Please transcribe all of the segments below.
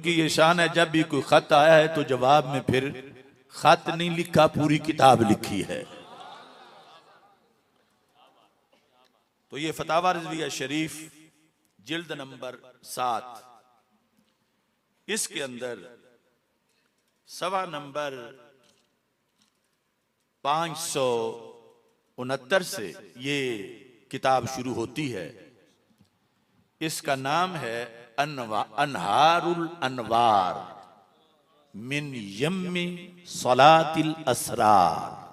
उनकी ये शान है, जब भी कोई खत आया है तो जवाब में फिर खत नहीं लिखा, पूरी किताब लिखी है। तो ये फतावा रिजविया शरीफ जिल्द नंबर 7, इसके अंदर सवा नंबर 569 से ये किताब शुरू होती है। इसका नाम है अनहारुल अनवार मिन यम्मी सलातिल असरार।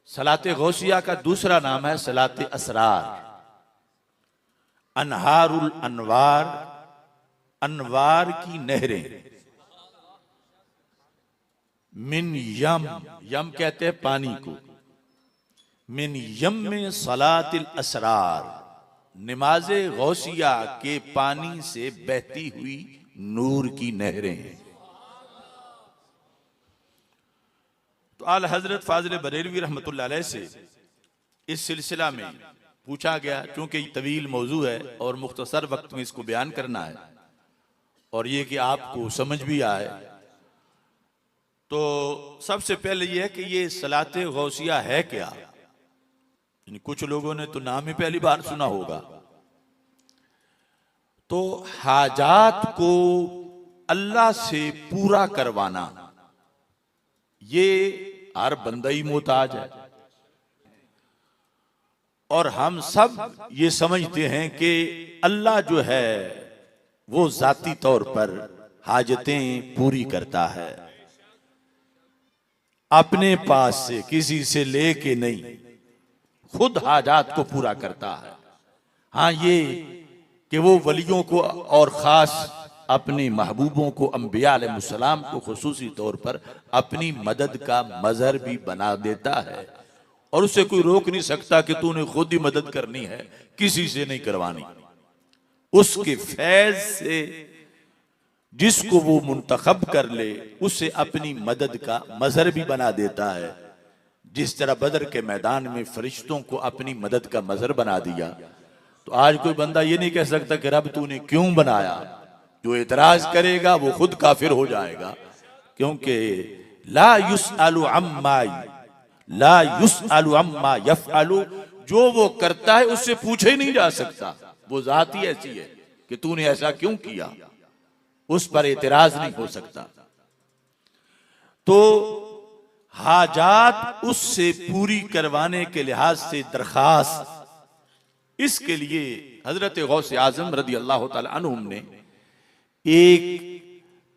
सलाते गौसिया का दूसरा नाम है सलाते असरार। अनहारुल अनवार, अनवार की नहरें। मिन यम, यम कहते हैं पानी को। मिन यम में सलातिल असरार, नमाज़े गौसिया के पानी से बहती हुई नूर की नहरें। तो आला हजरत फाजिल बरेलवी रहमतुल्लाह अलैह से इस सिलसिला में पूछा गया, क्योंकि तवील मौजू है और मुख्तसर वक्त में इसको बयान करना है और ये कि आपको समझ भी आए। तो सबसे पहले यह है कि ये सलाते गौसिया है क्या। कुछ लोगों ने तो नाम ही पहली बार सुना होगा। तो हाजात को अल्लाह से पूरा करवाना, ये हर बंदा ही मोहताज है। और हम सब ये समझते हैं कि अल्लाह जो है वो जाती तौर पर हाजतें पूरी करता है, अपने पास से किसी से लेके नहीं, खुद हाजात को पूरा करता है। हाँ, ये कि वो वलियों को और खास अपने महबूबों को, अंबिया अलैहिस्सलाम को खुसूसी तौर पर अपनी मदद का मजहर भी बना देता है और उससे कोई रोक नहीं सकता कि तूने खुद ही मदद करनी है, किसी से नहीं करवानी। उसके फैज से जिसको वो मुंतखब कर ले उसे अपनी मदद का मजहर भी बना देता है। जिस तरह बदर के मैदान में फरिश्तों को अपनी मदद का मजहर बना दिया, तो आज कोई बंदा ये नहीं कह सकता कि रब तूने क्यों बनाया। जो एतराज करेगा वो खुद काफिर हो जाएगा, क्योंकि ला युसअलु अम्मा यफ़अलु, जो वो करता है उससे पूछे ही नहीं जा सकता। वो जात ही ऐसी है कि तूने ऐसा क्यों किया, उस पर एतराज नहीं हो सकता। तो हाजात उससे पूरी करवाने के लिहाज से दरखास्त, इसके लिए हजरत गौस आजम रदी अल्लाह ताला अन्हुम ने एक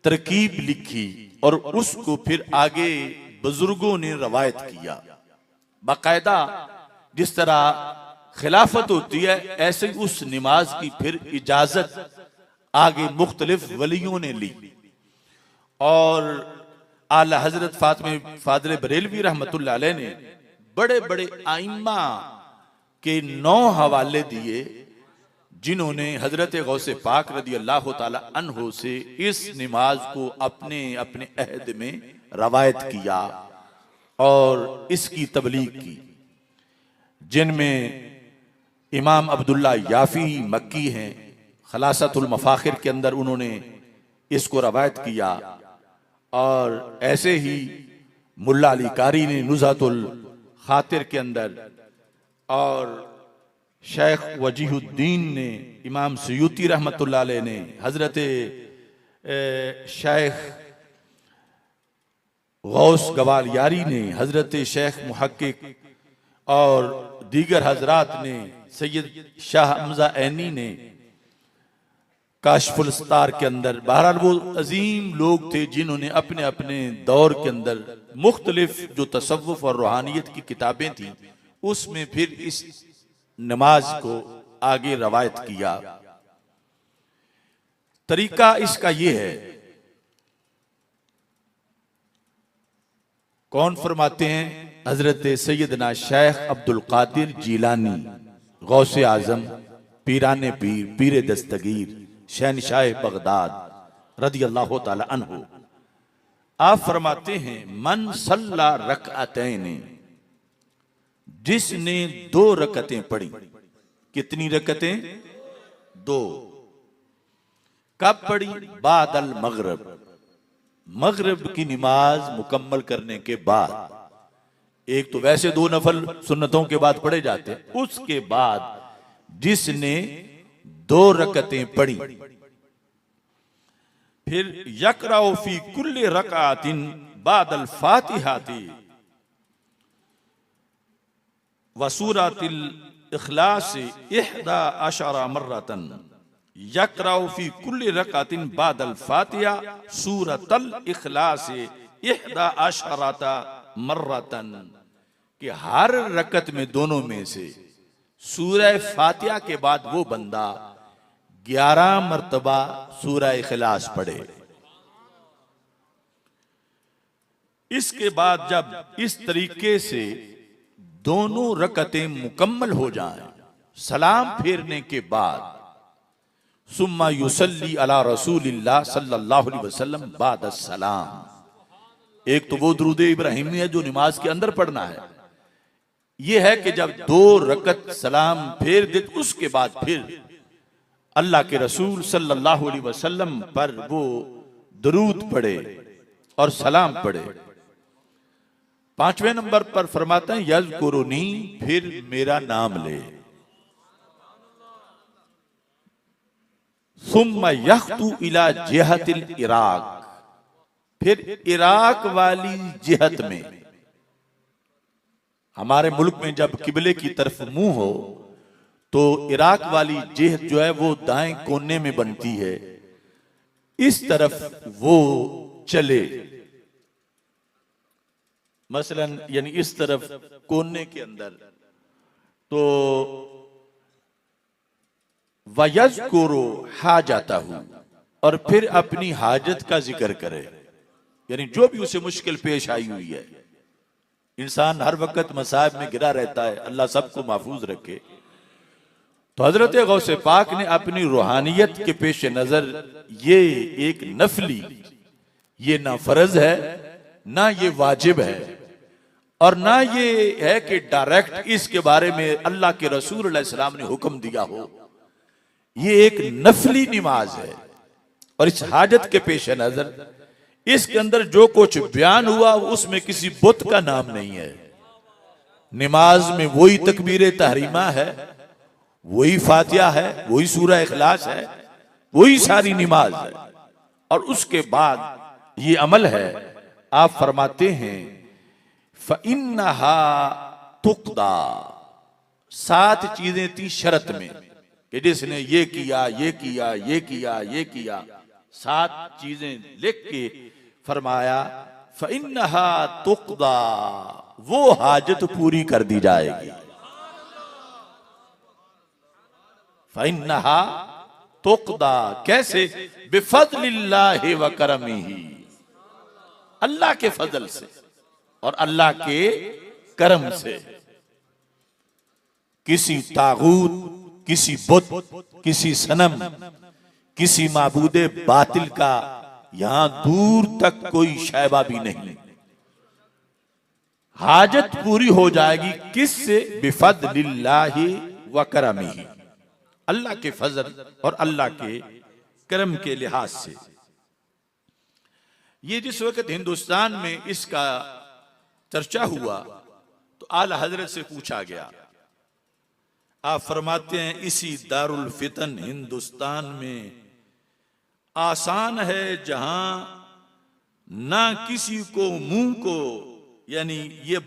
तरकीब लिखी और उसको फिर आगे बुजुर्गों ने रवायत किया। बाकायदा जिस तरह खिलाफत होती है, ऐसे उस नमाज की फिर इजाजत आगे मुख्तलिफ वलियों ने ली। और आला हजरत फाजिल बरेलवी रहमतुल्लाह अलैह ने बड़े बड़े आइम्मा के 9 हवाले दिए, जिन्होंने हजरत गौसे पाक रदी अल्लाह ताला अन्हो से इस नमाज को अपने अपने अहद में रवायत किया और इसकी तबलीग की, जिनमें इमाम अब्दुल्ला याफी मक्की हैं। खलासतुल मफाखिर के अंदर उन्होंने इसको रवायत किया और ऐसे ही मुल्ला अली कारी ने नुज़हतुल खातिर के अंदर, और शेख वजीहुद्दीन ने, इमाम सयूती रहमतुल्लाह अलैह ने, हजरत शेख गौस गवालियारी ने, हजरत शेख मुहक्किक और दीगर हजरात ने, सैयद शाह हमजा ऐनी ने काशफुल अस्तार के अंदर, बहरहाल वो अजीम लोग थे जिन्होंने अपने अपने दौर के अंदर मुख्तलिफ जो तसव्वुफ और रूहानियत की किताबें थी उसमें फिर इस नमाज को आगे रवायत किया। तरीका इसका ये है, कौन फरमाते हैं? हजरत सैयदना शेख अब्दुल कादिर जीलानी गौसे आजम पीराने पीर पीर दस्तगीर शहनशाह बगदाद रदी अल्लाह ताला अन्हु, आप फरमाते हैं मन सल्ला रकअतैन, जिसने 2 रकतें पढ़ी। कितनी रकतें? 2। कब पढ़ी? बादल मगरिब, मगरिब की नमाज मुकम्मल करने के बाद। एक तो वैसे 2 नफल सुन्नतों के बाद पढ़े जाते हैं, उसके बाद जिसने 2 रकतें पढ़ी, फिर यकराउ फी कुल्ली रकातिन बादल फातिहाती व सूरतिल इखलास 11 मर्रतन, यकराउ फी कुल्ली रकातिन बादल फातिहा सूरतल इखलास 11 मर्रतन, कि हर रकत में दोनों में से सूरह फातिहा के बाद वो बंदा 11 मर्तबा सूरह इखलास पढ़े। इसके बाद जब इस तरीके से दोनों रकतें मुकम्मल हो जाएं, सलाम फेरने के बाद सुम्मा युसल्ली अला रसूलिल्लाह सल्लल्लाहु अलैहि वसल्लम बाद सलाम। एक तो वो दुरूद इब्राहिमी है जो नमाज के अंदर पढ़ना है, ये है कि जब 2 रकत सलाम फेर दे उसके बाद फिर अल्लाह के रसूल सल्लल्लाहु अलैहि वसल्लम पर वो दरूद पढ़े और सलाम पढ़े। 5वें नंबर पर फरमाते हैं यज़कुरुनी, फिर मेरा नाम ले। सुम्मा यख्तु इला जिहतिल इराक, फिर इराक वाली जिहत में, हमारे मुल्क में जब किबले की तरफ मुंह हो तो इराक वाली जिहत जो है वो दाएं कोने में बनती है, इस तरफ वो चले। मसलन यानी इस तरफ कोने के अंदर, तो वयज़कुरु हाजतहु, और फिर अपनी हाजत का जिक्र करे, यानी जो भी उसे मुश्किल पेश आई हुई है। इंसान हर वक्त मसाइब में गिरा रहता है, अल्लाह सबको महफूज रखे। तो हजरत गौसे पाक ने अपनी रूहानियत के पेश नजर ये एक नफली, ये ना फर्ज है ना ये वाजिब है, और ना ये है कि डायरेक्ट इसके बारे में अल्लाह के रसूल अलैहि सलाम ने हुक्म दिया हो। ये एक नफली नमाज है, और इस हाजत के पेश नजर इसके अंदर जो कुछ बयान हुआ उसमें किसी बुत का नाम नहीं है। नमाज में वही तकबीर तहरीमा है, वही फातिहा है, वही सूरह इखलास है, वही सारी नमाज है। और उसके बाद ये अमल है, आप फरमाते हैं फ़इन्नहा तुक़दा, 7 चीजें थी शर्त में कि जिसने ये किया, ये किया, ये किया, ये किया, 7 चीजें लिख के फरमाया फ़इन्नहा तुक़दा, वो हाजत पूरी कर दी जाएगी। फ़इन्नहा तुक़दा, कैसे? बिफ़ज़लिल्लाहि व करमिही, अल्लाह के फजल से और अल्लाह के करम से। किसी तागूत, किसी बुत, किसी सनम, किसी माबूदे बातिल का यहां दूर तक कोई शैबा भी नहीं। हाजत पूरी हो जाएगी किससे? बिफ़ज़लिल्लाहि व करमिही, अल्लाह के फजल और अल्लाह के करम के लिहाज से। ये जिस वक्त हिंदुस्तान में इसका चर्चा हुआ तो आला हजरत से पूछा गया, आप फरमाते हैं इसी दारुल फितन हिंदुस्तान में आसान है जहां ना किसी को मुंह को, यानी ये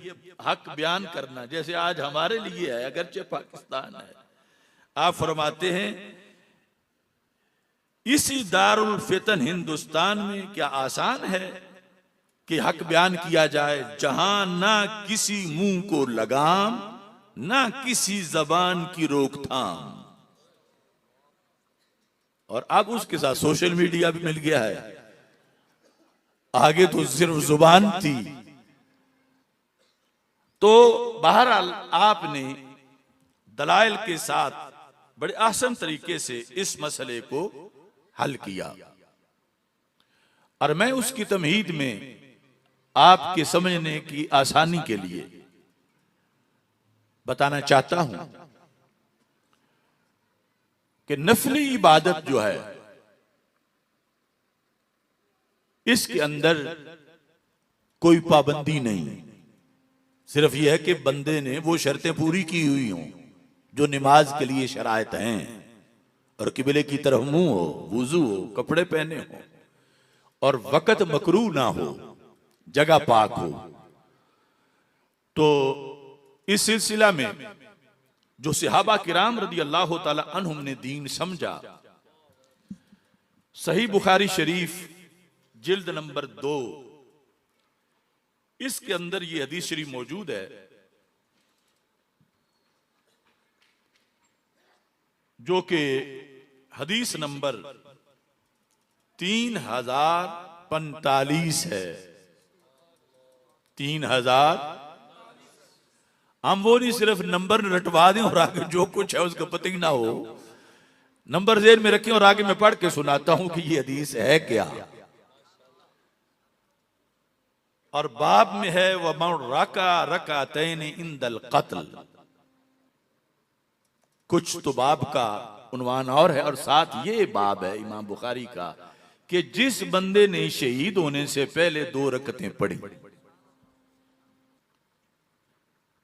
हक बयान करना, जैसे आज हमारे लिए है अगरचे पाकिस्तान है। आप फरमाते हैं इसी दारुल फितन हिंदुस्तान में क्या आसान है कि हक बयान किया जाए जहां ना किसी मुंह को लगाम, ना किसी जबान की रोकथाम। और अब उसके साथ सोशल मीडिया भी मिल गया है। आगे तो सिर्फ जुबान थी। तो बहरहाल आपने दलाइल के साथ बड़े आसान तरीके से इस मसले को हल किया, और मैं उसकी तमहीद में आपके समझने की आसानी के लिए बताना चाहता हूं कि नफली इबादत जो है इसके अंदर कोई पाबंदी नहीं, सिर्फ यह है कि बंदे ने वो शर्तें पूरी की हुई हों जो नमाज के लिए शराइत हैं, और किबले की तरफ मुंह हो, वुजू हो, कपड़े पहने हो, और वक़्त मकरूह ना हो, जगह पाक हो। तो इस सिलसिला में जो सहाबा किराम रदी अल्लाह ताला अन्हुम ने दीन समझा, सही बुखारी शरीफ जिल्द नंबर 2, इसके अंदर ये हदीस शरीफ मौजूद है जो कि हदीस नंबर 3045 है। 3000। हम वो नहीं सिर्फ नंबर रटवा दें और आगे जो कुछ है उसका पता ही ना हो, नंबर जेर में रखें और आगे मैं पढ़ के सुनाता हूं कि ये हदीस है क्या। और बाब में है वमन रका रकातैन इंदल कत्ल। कुछ तो बाब का उन्वान और है, और साथ ये बाब है इमाम बुखारी का कि जिस बंदे ने शहीद होने से पहले 2 रकतें पढ़ी,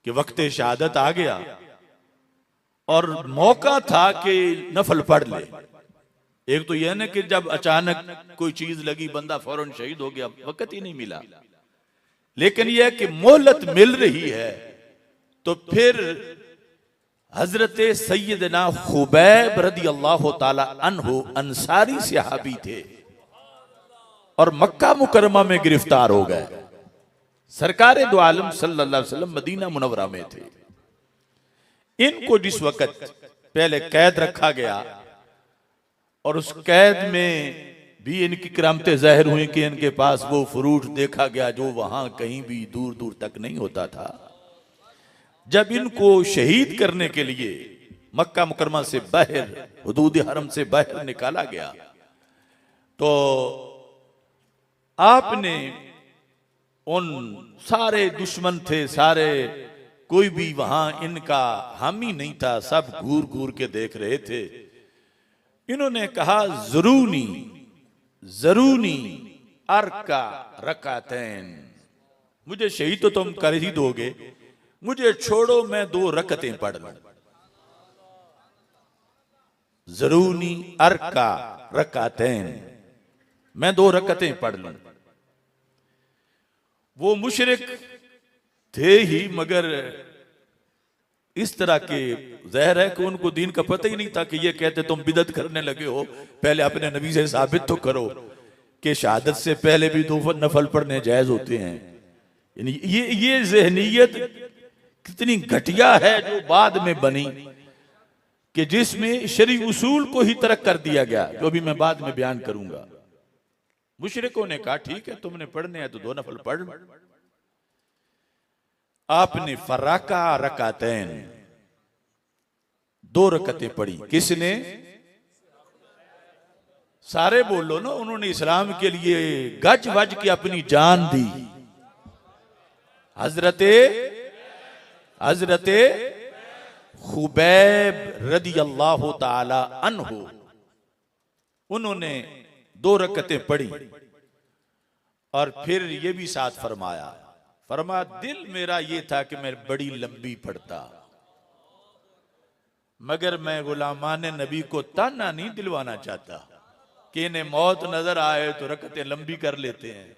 कि वक्त शहादत आ गया और मौका था कि नफल पढ़ ले। एक तो यह ना कि जब अचानक कोई चीज लगी बंदा फौरन शहीद हो गया, वक्त ही नहीं मिला, लेकिन यह कि मोहलत मिल रही है। तो फिर हजरत सैयदना खुबैब रदी अल्लाह ताला अन्हु अंसारी सहाबी थे और मक्का मुकरमा में गिरफ्तार हो गए। सरकार दो आलम सल्लल्लाहु अलैहि वसल्लम मदीना मुनव्वरा में थे। इनको जिस वक्त पहले कैद रखा गया और उस कैद में भी इनकी करामतें जाहिर हुई कि इनके पास वो फ्रूट देखा गया जो वहां कहीं भी दूर दूर तक नहीं होता था। जब इनको शहीद करने के लिए मक्का मुकरमा से बाहर, हुदूद हरम से बाहर निकाला गया, तो आपने उन सारे दुश्मन थे, सारे कोई भी वहां इनका हामी नहीं था, सब घूर घूर के देख रहे थे। इन्होंने कहा जरूनी जरूनी अर्का रकातैन, मुझे शहीद तो तुम कर ही दोगे, मुझे छोड़ो मैं 2 रकतें पढ़ लूं। जरूनी अर्का रकातैन, मैं 2 रकतें पढ़ लूं। वो मुशरिक थे ही, मगर इस तरह के ज़ाहिर है कि उनको दीन का पता ही नहीं था कि ये कहते तुम बिदत करने लगे हो, पहले अपने नबी से साबित तो करो कि शहादत से पहले भी 2 नफल पढ़ने जायज होते हैं। यानी ये ज़हनियत कितनी घटिया है जो बाद में बनी, कि जिसमें शरई उसूल को ही तरक कर दिया गया, जो भी मैं बाद में बयान करूंगा। मुशरिकों ने कहा ठीक है तुमने पढ़ने हैं तो 2 नफल पढ़ लो। आपने फराका रकातैन, 2 रकतें पढ़ी। किसने? सारे बोलो ना, उन्होंने इस्लाम के लिए गज वज के अपनी जान दी। हजरते खुबैब रदी अल्लाह ताला अन्हु, उन्होंने 2 रकतें पढ़ी और फिर ये भी साथ फरमाया दिल मेरा ये था कि मैं बड़ी लंबी पढ़ता, मगर मैं गुलामाने नबी को ताना नहीं दिलवाना चाहता कि इन्हें मौत नजर आए तो रकतें लंबी कर लेते हैं।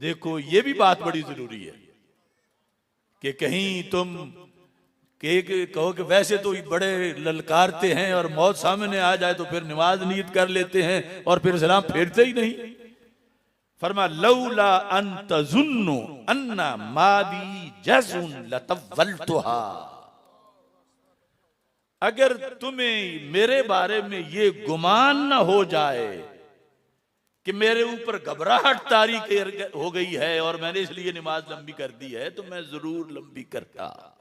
देखो ये भी बात बड़ी जरूरी है कि कहीं तुम कहो कि वैसे तो बड़े ललकारते हैं और मौत सामने आ जाए तो फिर नमाज नियत कर लेते हैं और फिर सलाम फेरते ही नहीं। फरमा लौला अन तजुन्नु अन्ना मादी जज़ुन लतवल्तुहा, अगर तुम्हें मेरे बारे में ये गुमान न हो जाए कि मेरे ऊपर घबराहट तारी हो गई है और मैंने इसलिए नमाज लंबी कर दी है, तो मैं जरूर लंबी करता।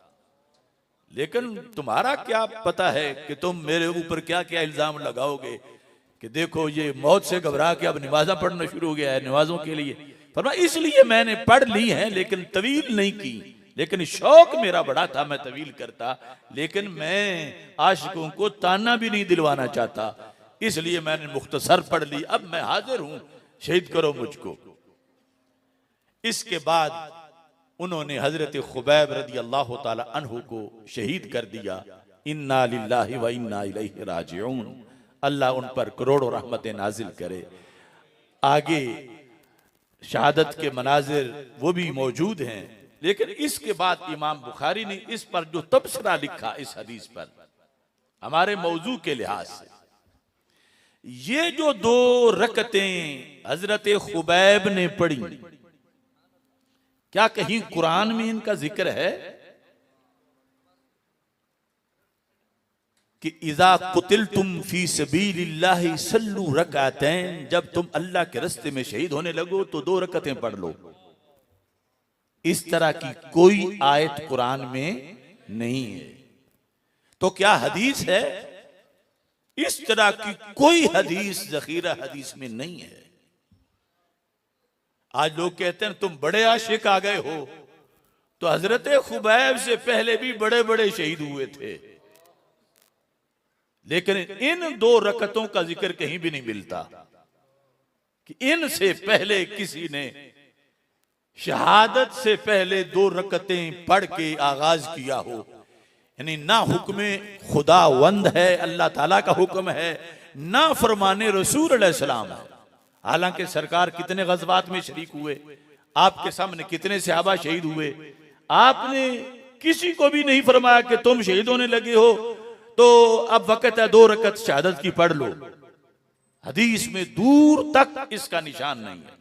लेकिन तुम्हारा क्या पता है कि तुम मेरे ऊपर क्या क्या इल्जाम लगाओगे कि देखो ये मौत से घबरा के अब नमाज़ा पढ़ना शुरू हो गया है नमाजों के लिए। फरमा इसलिए मैंने पढ़ ली है लेकिन तवील नहीं की, लेकिन शौक मेरा बड़ा था मैं तवील करता, लेकिन मैं आशिकों को ताना भी नहीं दिलवाना चाहता इसलिए मैंने मुख्तसर पढ़ ली, अब मैं हाजिर हूं, शहीद करो मुझको। इसके बाद उन्होंने हजरत खुबैब रदी अल्लाह ताला अन्हु को शहीद कर दिया। इन्ना लिल्लाहि व इन्ना इलैहि राजिऊन। अल्लाह उन पर करोड़ों रहमतें नाजिल करे। आगे शहादत के मनाजिर वो भी मौजूद हैं, लेकिन इसके बाद इमाम बुखारी ने इस पर जो तबसरा लिखा इस हदीस पर, हमारे मौजू के लिहाज से, ये जो 2 रकतें हजरत खुबैब ने पढ़ी, क्या कहीं कुरान में इनका जिक्र है कि इज़ा कुतिलतुम फी सबीलिल्लाहि सल्लू रकातैन, जब तुम अल्लाह के रास्ते में शहीद होने लगो तो 2 रकतें पढ़ लो? इस तरह की कोई आयत कुरान में नहीं है। तो क्या हदीस है? इस तरह की कोई हदीस जखीरा हदीस में नहीं है। आज लोग कहते हैं तुम बड़े आशिक आ गए हो, तो हजरत खुबैब से पहले भी बड़े बड़े शहीद हुए थे, लेकिन इन 2 रकतों का जिक्र कहीं भी नहीं मिलता कि इनसे पहले किसी ने शहादत से पहले 2 रकतें पढ़ के आगाज किया हो। यानी ना हुक्म खुदावंद है, अल्लाह ताला का हुक्म है, ना फरमाने रसूल अलैहि सलाम है। हालांकि सरकार कितने गज़वात में शरीक हुए, आपके सामने कितने सहाबा शहीद हुए, आपने किसी को भी नहीं फरमाया कि तुम शहीद होने लगे हो तो अब वक्त है 2 रकत शहादत की पढ़ लो। हदीस में दूर तक इसका निशान नहीं है।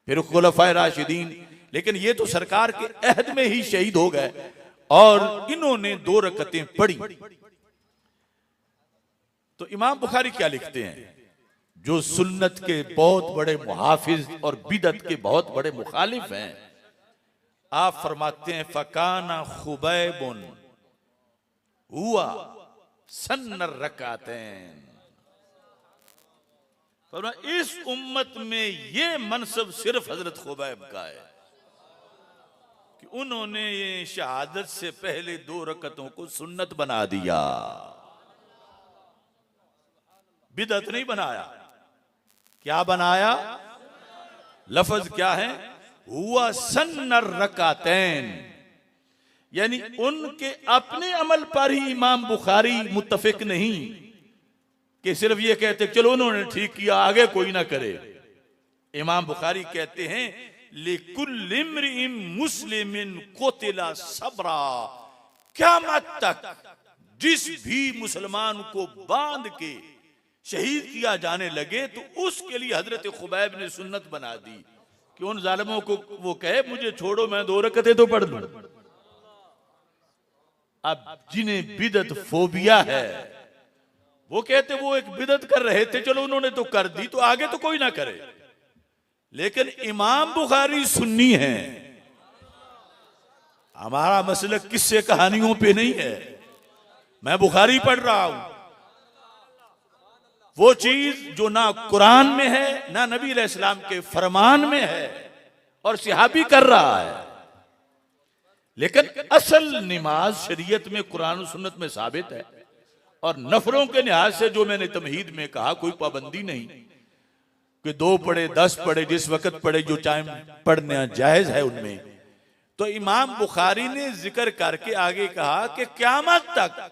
फिर खुलफाए राशिदीन, लेकिन ये तो सरकार के अहद में ही शहीद हो गए और इन्होंने 2 रकतें पढ़ी। तो इमाम बुखारी क्या लिखते हैं, जो सुन्नत के बहुत बड़े मुहाफिज और बिदत के बहुत बड़े मुखालिफ हैं, आप फरमाते हैं फकाना खुबैबुन हुआ सन्नर रकातैन। इस उम्मत में ये मनसब सिर्फ हजरत खुबैब का है कि उन्होंने ये शहादत से पहले 2 रकतों को सुन्नत बना दिया, बिदअत नहीं बनाया। क्या बनाया? लफ्ज क्या है? हुआ सन्नर रकातैन। यानी उनके अपने अमल पर ही इमाम बुखारी मुत्तफिक नहीं कि सिर्फ ये कहते चलो उन्होंने ठीक किया आगे कोई ना करे। इमाम बुखारी कहते हैं लिकुल्लि इम्रिइन मुस्लिमिन कुतिला सबरा, क़यामत तक जिस भी मुसलमान को बांध के शहीद किया जाने लगे तो उसके लिए हजरत खुबैब ने सुन्नत बना दी कि उन जालिमों को वो कहे मुझे छोड़ो, मैं 2 रकतें तो पढ़ लूं। अब जिन्हें बिदत फोबिया है वो कहते वो एक बिदत कर रहे थे, चलो उन्होंने तो कर दी तो आगे तो कोई ना करे। लेकिन इमाम बुखारी सुन्नी है, हमारा मसलक किस्से कहानियों पे नहीं है। मैं बुखारी पढ़ रहा हूं, वो चीज जो ना कुरान में है ना नबी अलैहिस्सलाम के फरमान में है और सहाबी कर रहा है। लेकिन असल नमाज शरीयत में कुरान और सुन्नत में साबित है, और नफरों के लिहाज से जो मैंने तमहीद में कहा कोई पाबंदी नहीं कि 2 पढ़े 10 पढ़े, जिस वक्त पढ़े जो टाइम पढ़ना जायज है उनमें। तो इमाम बुखारी ने जिक्र करके आगे कहा कि क़यामत तक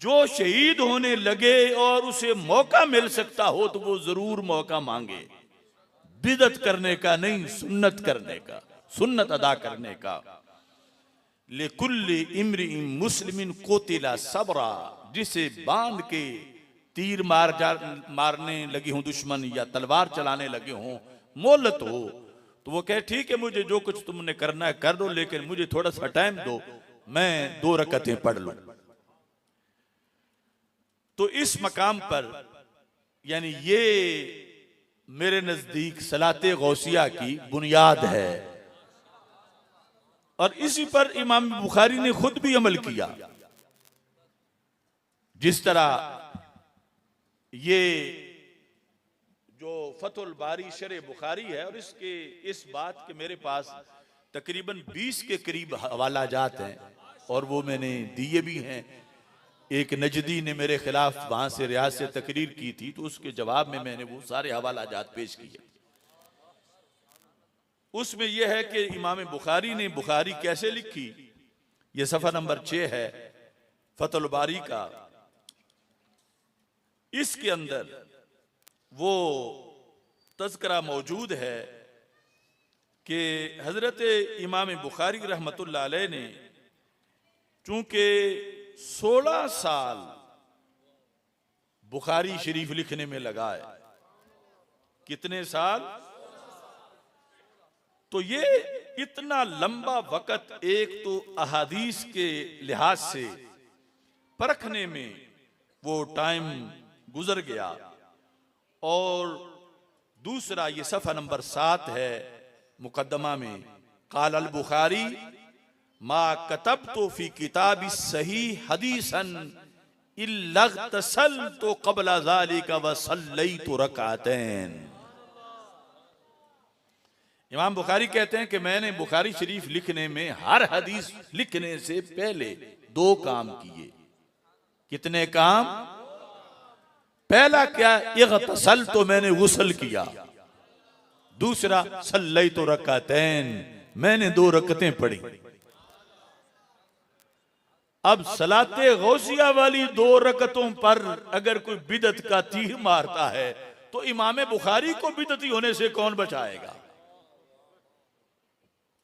जो शहीद होने लगे और उसे मौका मिल सकता हो तो वो जरूर मौका मांगे, बिदत करने का नहीं, सुन्नत करने का, सुन्नत अदा करने का। लिकुल्लि इम्रिइन मुस्लिमिन कुतिला सबरा, जिसे बांध के तीर मारने लगे हों दुश्मन या तलवार चलाने लगे हों, मोहलत हो, तो वो कहे ठीक है मुझे जो कुछ तुमने करना है कर दो, लेकिन मुझे थोड़ा सा टाइम दो, मैं 2 रकतें पढ़ लूं। तो इस मकाम पर यानी ये मेरे नजदीक सलाते गौसिया की बुनियाद है, और इसी पर इमाम बुखारी ने खुद भी अमल किया। जिस तरह ये जो फतहुल बारी शरह बुखारी है, और इसके इस बात के मेरे पास तकरीबन 20 के करीब हवाला जात हैं और वो मैंने दिए भी हैं एक नजदी ने मेरे खिलाफ वहां से रियाद से तकरीर की थी, तो उसके जवाब में मैंने वो सारे हवाला जात पेश किए। उसमें यह है कि इमाम बुखारी ने बुखारी कैसे लिखी, यह सफा नंबर 6 है फतहुल बारी का। इसके अंदर वो तज़किरा मौजूद है कि हजरत इमाम बुखारी रहमतुल्लाह अलैह ने चूंकि 16 साल बुखारी शरीफ लिखने में लगाए, कितने साल, तो ये इतना लंबा वक्त एक तो अहादीस के लिहाज से परखने में वो टाइम गुजर गया, और दूसरा ये सफ़ा नंबर 7 है मुकद्दमा में, काल अल बुखारी मा कतब तो फी किताबी सही हदीसन इल्लगतसल तो कबला ज़ालिका व सल्लैतु रकातैन। इमाम बुखारी कहते हैं कि मैंने बुखारी शरीफ लिखने में हर हदीस लिखने से पहले 2 काम किए। कितने काम? पहला क्या, इग़तसल तो मैंने गुस्ल किया, दूसरा सल्लैतु रकातैन मैंने 2 रकतें पढ़ी। अब सलाते गौसिया वाली 2 रकतों पर अगर कोई बिदत का तीर मारता है तो इमाम बुखारी को बिदती होने से कौन बचाएगा?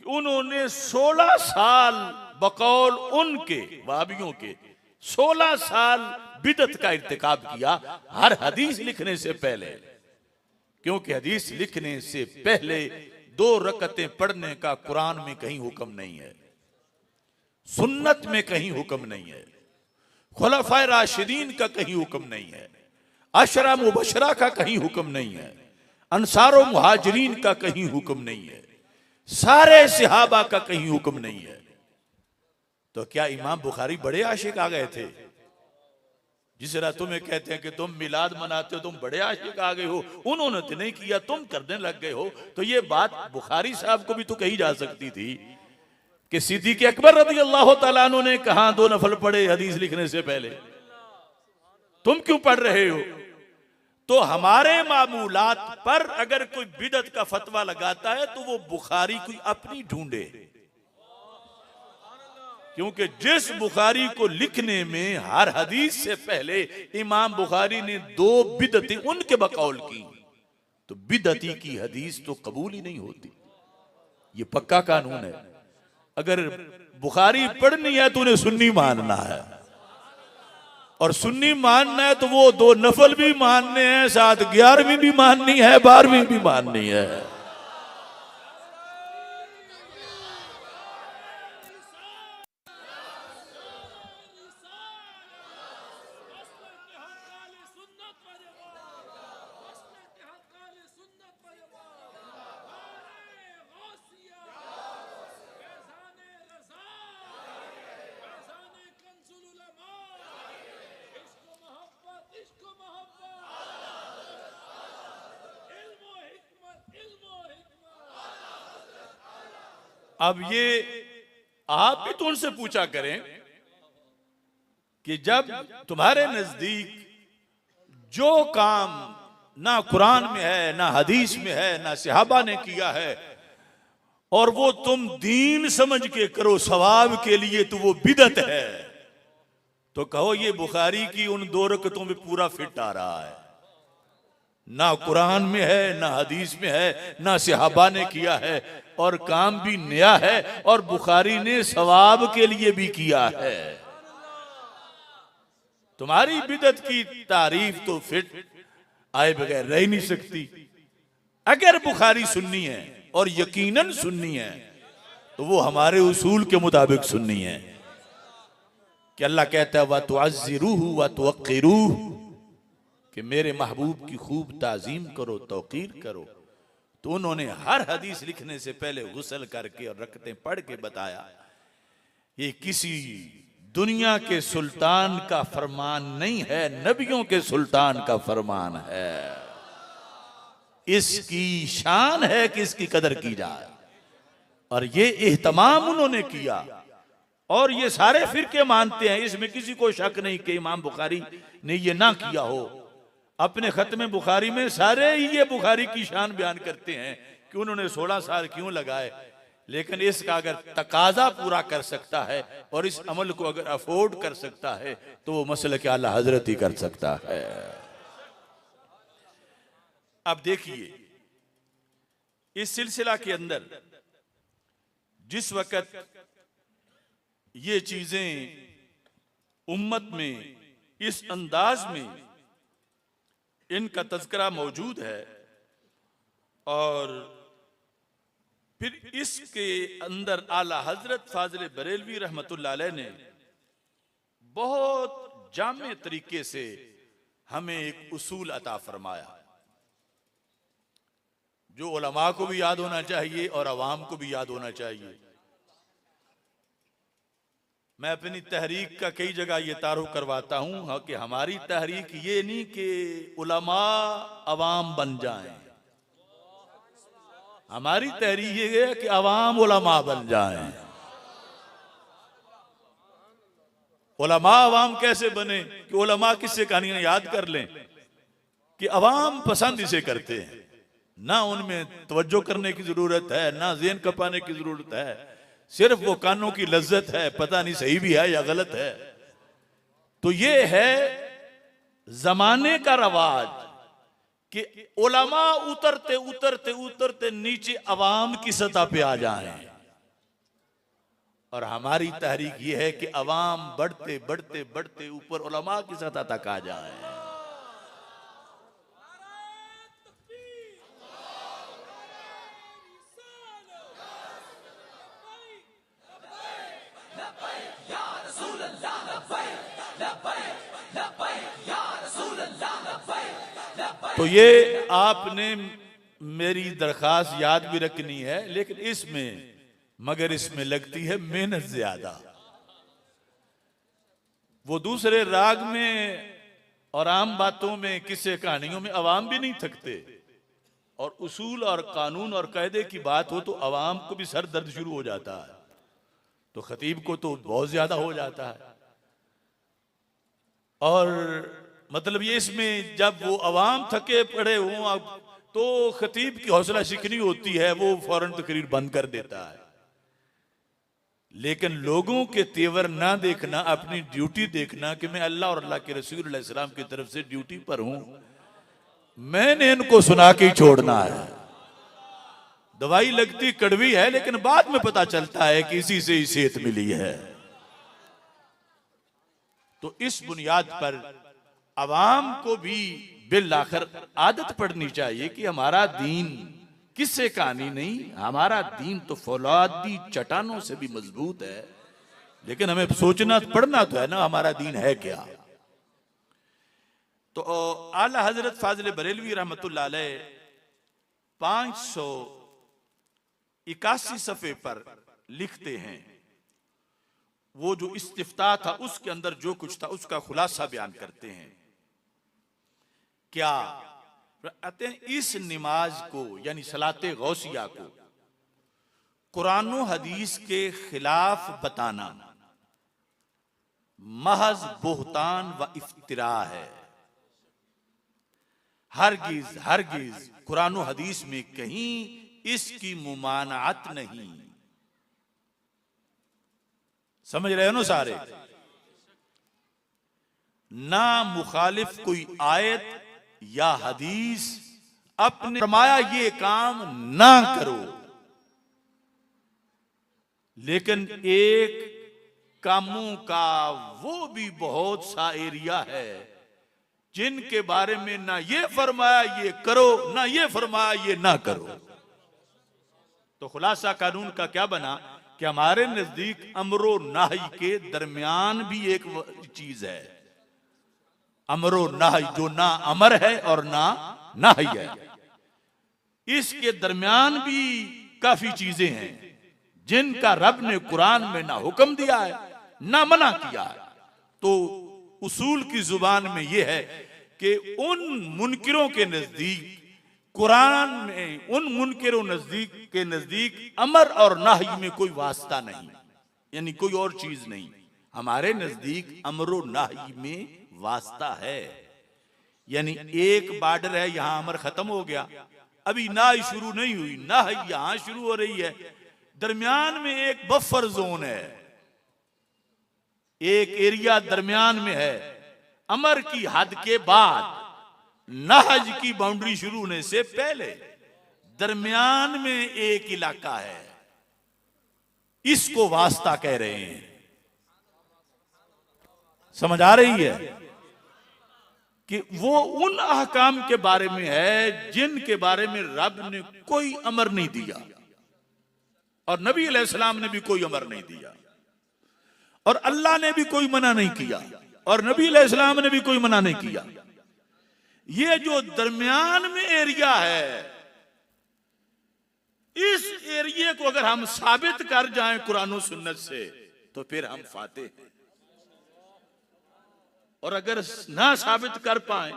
उन्होंने 16 साल बकौल उनके वाबियों के 16 साल बिदत का इर्तिकाब किया हर हदीस लिखने से पहले, क्योंकि हदीस लिखने से पहले 2 रकतें पढ़ने का कुरान में कहीं हुक्म नहीं है, सुन्नत में कहीं हुक्म नहीं है, खुलफाए राशिदीन का कहीं हुक्म नहीं है, अशरा मुबशरा का कहीं हुक्म नहीं है, अंसारो मुहाजिरीन का कहीं हुक्म नहीं है, सारे सहाबा का कहीं हुक्म नहीं है। तो क्या इमाम बुखारी बड़े आशिक आ गए थे? जिस तरह तुम्हें कहते हैं कि तुम मिलाद मनाते हो, तुम बड़े आशिक आ गए हो, उन्होंने तो नहीं किया, तुम करने लग गए हो। तो ये बात बुखारी साहब को भी तो कही जा सकती थी कि सिद्दीक़ अकबर रज़ी अल्लाह तआला अन्हु ने कहा 2 नफल पढ़े हदीस लिखने से पहले, तुम क्यों पढ़ रहे हो? तो हमारे मामूलात पर अगर कोई बिदत का फतवा लगाता है तो वो बुखारी कोई अपनी ढूंढे, क्योंकि जिस बुखारी को लिखने में हर हदीस से पहले इमाम बुखारी ने 2 बिदतें उनके बकौल की, तो बिदती की हदीस तो कबूल ही नहीं होती। ये पक्का कानून है। अगर बुखारी पढ़नी है तो उन्हें सुन्नी मानना है, और सुन्नी मानना है तो वो 2 नफल भी मानने हैं, साथ 11वीं भी माननी है, 12वीं भी माननी है। अब ये आप भी तो उनसे पूछा करें कि जब तुम्हारे नजदीक जो काम ना कुरान में है, ना हदीस में है, ना सहाबा ने किया है, और वो तुम दीन समझ के करो सवाब के लिए, तो वो बिदत है, तो कहो ये बुखारी की उन 2 रकतों में पूरा फिट आ रहा है। ना कुरान में है, ना हदीस में है, ना सहाबा ने किया है, और काम भी नया है, और बुखारी ने सवाब के लिए भी किया है। तुम्हारी बिदत की तारीफ तो फिट आए बगैर रह नहीं सकती। अगर बुखारी सुन्नी है, और यकीनन सुन्नी है, तो वो हमारे उसूल के मुताबिक सुन्नी है कि अल्लाह कहता है व तुअज़्ज़िरूहु व तुवक़्क़िरूहु, कि मेरे महबूब की खूब ताजीम करो, तौकीर करो। तो उन्होंने हर हदीस लिखने से पहले गुस्ल करके और रकतें पढ़ के बताया। ये किसी दुनिया के सुल्तान का फरमान नहीं है, नबियों के सुल्तान का फरमान है। इसकी शान है कि इसकी कदर की जाए, और ये एहतमाम उन्होंने किया। और ये सारे फिरके मानते हैं, इसमें किसी को शक नहीं कि इमाम बुखारी ने ये ना किया हो। अपने खत्म बुखारी में सारे ही ये बुखारी की शान बयान करते हैं कि उन्होंने 16 साल क्यों लगाए, लेकिन इसका अगर तकाजा पूरा कर सकता है और इस अमल को अगर अफोर्ड कर सकता है तो वो मसलक आला हजरत ही कर सकता है। अब देखिए, इस सिलसिला के अंदर जिस वक्त ये चीजें उम्मत में इस अंदाज में इनका तज़किरा मौजूद है और फिर इसके अंदर आला हजरत फाजिल बरेलवी रहमतुल्लाह अलैह ने बहुत जामे तरीके से हमें एक उसूल अता फरमाया जो उलमा को भी याद होना चाहिए और अवाम को भी याद होना चाहिए। मैं अपनी तहरीक का कई जगह ये तारुफ करवाता हूं कि हमारी तहरीक ये नहीं कि उलमा अवाम बन जाएं, हमारी तहरीक ये है कि अवाम उलमा बन जाएं। उलमा अवाम कैसे बने कि उलमा किससे कहानियां याद कर लें कि अवाम पसंद इसे करते हैं, ना उनमें तवज्जो करने की जरूरत है, ना ज़हन कपाने की जरूरत है, सिर्फ वो कानों की लज्जत है, पता नहीं सही भी है या गलत है। तो ये है जमाने का रवाज कि उलमा उतरते उतरते उतरते नीचे अवाम की सतह पे आ जाएं, और हमारी तहरीक ये है कि अवाम बढ़ते बढ़ते बढ़ते ऊपर उलमा की सतह तक आ जाए। तो ये आपने मेरी दरखास्त याद भी रखनी है, लेकिन इसमें लगती है मेहनत ज्यादा। वो दूसरे राग में और आम बातों में, किस्से कहानियों में अवाम भी नहीं थकते, और उसूल और कानून और कायदे की बात हो तो अवाम को भी सर दर्द शुरू हो जाता है, तो खतीब को तो बहुत ज्यादा हो जाता है। और मतलब ये इसमें जब वो अवाम थके पड़े हों तो खतीब की हौसला शिकनी होती है, वो फौरन तकरीर बंद कर देता है। लेकिन लोगों के तेवर ना देखना, अपनी ड्यूटी देखना कि मैं अल्लाह और अल्लाह के रसूल अलैहि सलाम की तरफ से ड्यूटी पर हूं, मैंने इनको सुना के ही छोड़ना है। दवाई लगती कड़वी है, लेकिन बाद में पता चलता है कि इसी से ही सेहत मिली है। तो इस बुनियाद पर अवाम को भी बिल आखिर आदत पड़नी चाहिए कि हमारा दीन किससे कहानी नहीं, हमारा दीन तो फौलादी चट्टानों से भी मजबूत है। लेकिन हमें सोचना पड़ना तो है ना, हमारा दीन है क्या। तो आला हजरत फाजिल बरेलवी रहमतुल्लाह अलैह 581 सफ़े पर लिखते हैं, वो जो इस्तिफ्ता था उसके अंदर जो कुछ था उसका खुलासा बयान करते हैं। क्या कहते हैं, इस नमाज को यानी सलाते गौसिया को कुरान और हदीस के खिलाफ बताना महज बोहतान व इफ्तिरा है। हरगिज हरगिज कुरान और हदीस में कहीं इसकी मुमानात नहीं। समझ रहे हो ना सारे? ना मुखालिफ कोई आयत या हदीस अपने फरमाया ये काम ना करो, लेकिन एक कामों का वो भी बहुत सा एरिया है जिनके बारे में ना ये फरमाया ये करो, ना ये फरमाया ये ना करो। तो खुलासा कानून का क्या बना कि हमारे नजदीक अमरो नाही के दरमियान भी एक चीज है, अमरो नाही, जो ना अमर है और ना नाही है। इसके दरमियान भी काफी चीजें हैं जिनका रब ने कुरान में ना हुक्म दिया है ना मना किया है। तो उसूल की जुबान में यह है कि उन मुनकिरों के नजदीक कुरान में, उन मुनकिरों के नजदीक अमर और नाही में कोई वास्ता नहीं। यानी कोई और चीज नहीं। हमारे नजदीक अमरो नाही में वास्ता है, यानी एक बॉर्डर है, यहां अमर खत्म हो गया, अभी नाही शुरू नहीं हुई, नाही यहां शुरू हो रही है, दरमियान में एक बफर जोन है, एक एरिया दरमियान में है। अमर की हद के बाद नहज की बाउंड्री शुरू होने से पहले दरमियान में एक इलाका है, इसको वास्ता कह रहे हैं। समझ आ रही है कि वो उन अहकाम के बारे में है जिनके बारे में रब ने कोई अमर नहीं दिया और नबी अलैहिस्सलाम ने भी कोई अमर नहीं दिया और अल्लाह ने भी कोई मना नहीं किया और नबी अलैहिस्सलाम ने भी कोई मना नहीं किया। ये जो दरमियान में एरिया है, इस एरिया को अगर हम साबित कर जाएं कुरान और सुन्नत से तो फिर हम फाते हैं, और अगर ना साबित कर पाए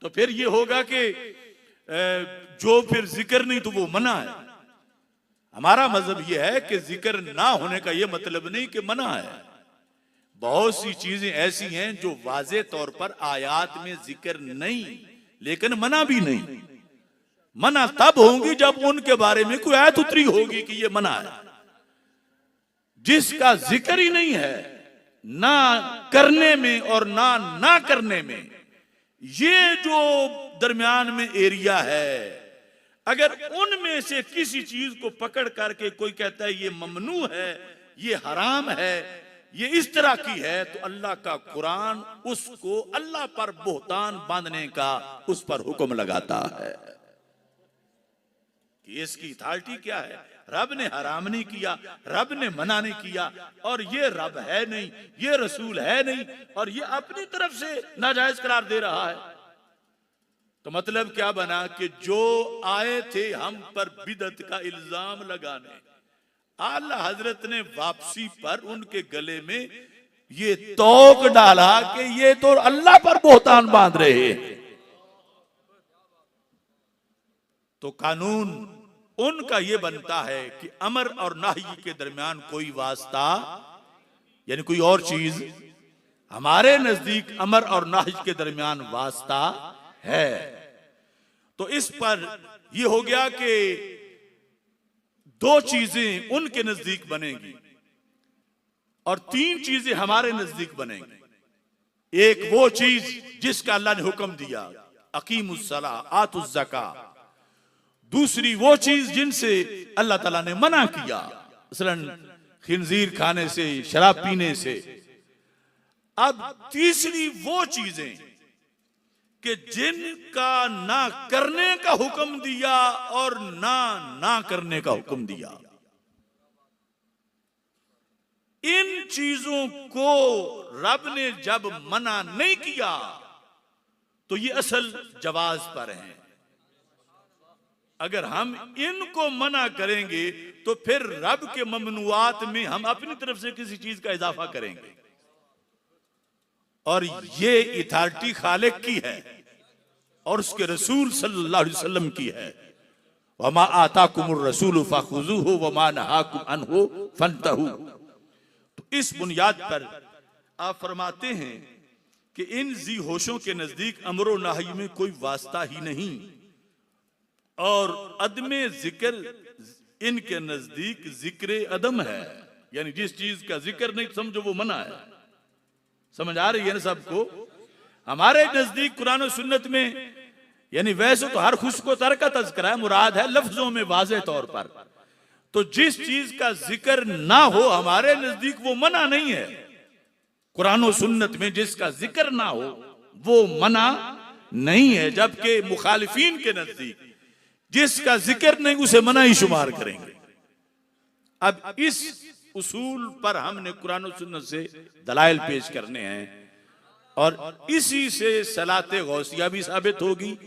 तो फिर ये होगा कि जो फिर जिक्र नहीं तो वो मना है। हमारा मजहब ये है कि जिक्र ना होने का ये मतलब नहीं कि मना है। बहुत सी चीजें ऐसी हैं जो वाज़े तौर पर आयात में जिक्र नहीं लेकिन मना भी नहीं। मना तब होंगी जब उनके बारे में कोई आयत उतरी होगी कि ये मना है। जिसका जिक्र ही नहीं है ना करने में और ना करने में, ये जो दरमियान में एरिया है, अगर उनमें से किसी चीज को पकड़ करके कोई कहता है ये ममनू है, ये हराम है, ये इस तरह की है, तो अल्लाह का कुरान उसको अल्लाह पर बोहतान बांधने का उस पर हुक्म लगाता है कि इसकी अथॉरिटी क्या है। रब ने हराम नहीं किया, रब ने मना नहीं किया, और ये रब है नहीं, ये रसूल है नहीं, और ये अपनी तरफ से नाजायज करार दे रहा है। तो मतलब क्या बना कि जो आए थे हम पर बिदअत का इल्जाम लगाने, आला हजरत ने वापसी पर उनके गले में ये तोक डाला कि ये तो अल्लाह पर बोहतान बांध रहे हैं। तो कानून उनका ये बनता है कि अमर और नाही के दरमियान कोई वास्ता यानी कोई और चीज, हमारे नजदीक अमर और नाही के दरमियान वास्ता है। तो इस पर यह हो गया कि दो चीजें उनके नजदीक बनेंगी और तीन चीजें हमारे नजदीक बनेंगी। एक वो चीज जिसका अल्लाह ने हुक्म दिया, अकीमुस्सला आतुज ज़का। दूसरी वो चीज जिनसे अल्लाह ताला ने मना किया, मसलन खिंजीर खाने से, शराब पीने से। अब तीसरी वो चीजें कि जिनका ना करने का हुक्म दिया और ना करने का हुक्म दिया। इन चीजों को रब ने जब मना नहीं किया तो ये असल जवाज पर है। अगर हम इनको मना करेंगे तो फिर रब के ममनुआत में हम अपनी तरफ से किसी चीज का इजाफा करेंगे, और ये अथॉरिटी खालिक की है और उसके रसूल सल्लल्लाहु अलैहि वसल्लम की है। वमा आताकुमुर रसूल फखुज़ूहु वमा नहाकुम अन्हु फंतहू। तो इस बुनियाद पर आप फरमाते हैं कि इन जी होशों के नजदीक अमरो नाही में कोई वास्ता ही नहीं, और अदमे जिक्र इनके नजदीक जिक्र अदम है, यानी जिस चीज का जिक्र नहीं समझो वो मना है। समझ आ रही है ना सबको? हमारे नजदीक कुरान और सुन्नत में यानी वैसे तो हर खुश को तर का तज़किरा है, मुराद है लफ्जों में वाज़े तौर पर। तो जिस चीज का जिक्र ना हो हमारे नजदीक वो मना नहीं है। कुरान और सुन्नत में जिसका जिक्र ना हो वो मना नहीं है, जबकि मुखालिफीन के नजदीक जिसका जिक्र नहीं उसे मना ही शुमार करेंगे। अब इस उसूल पर हमने कुरान और सुन्नत से दलाइल पेश करने हैं, और इसी से सलाते गौसिया भी साबित होगी,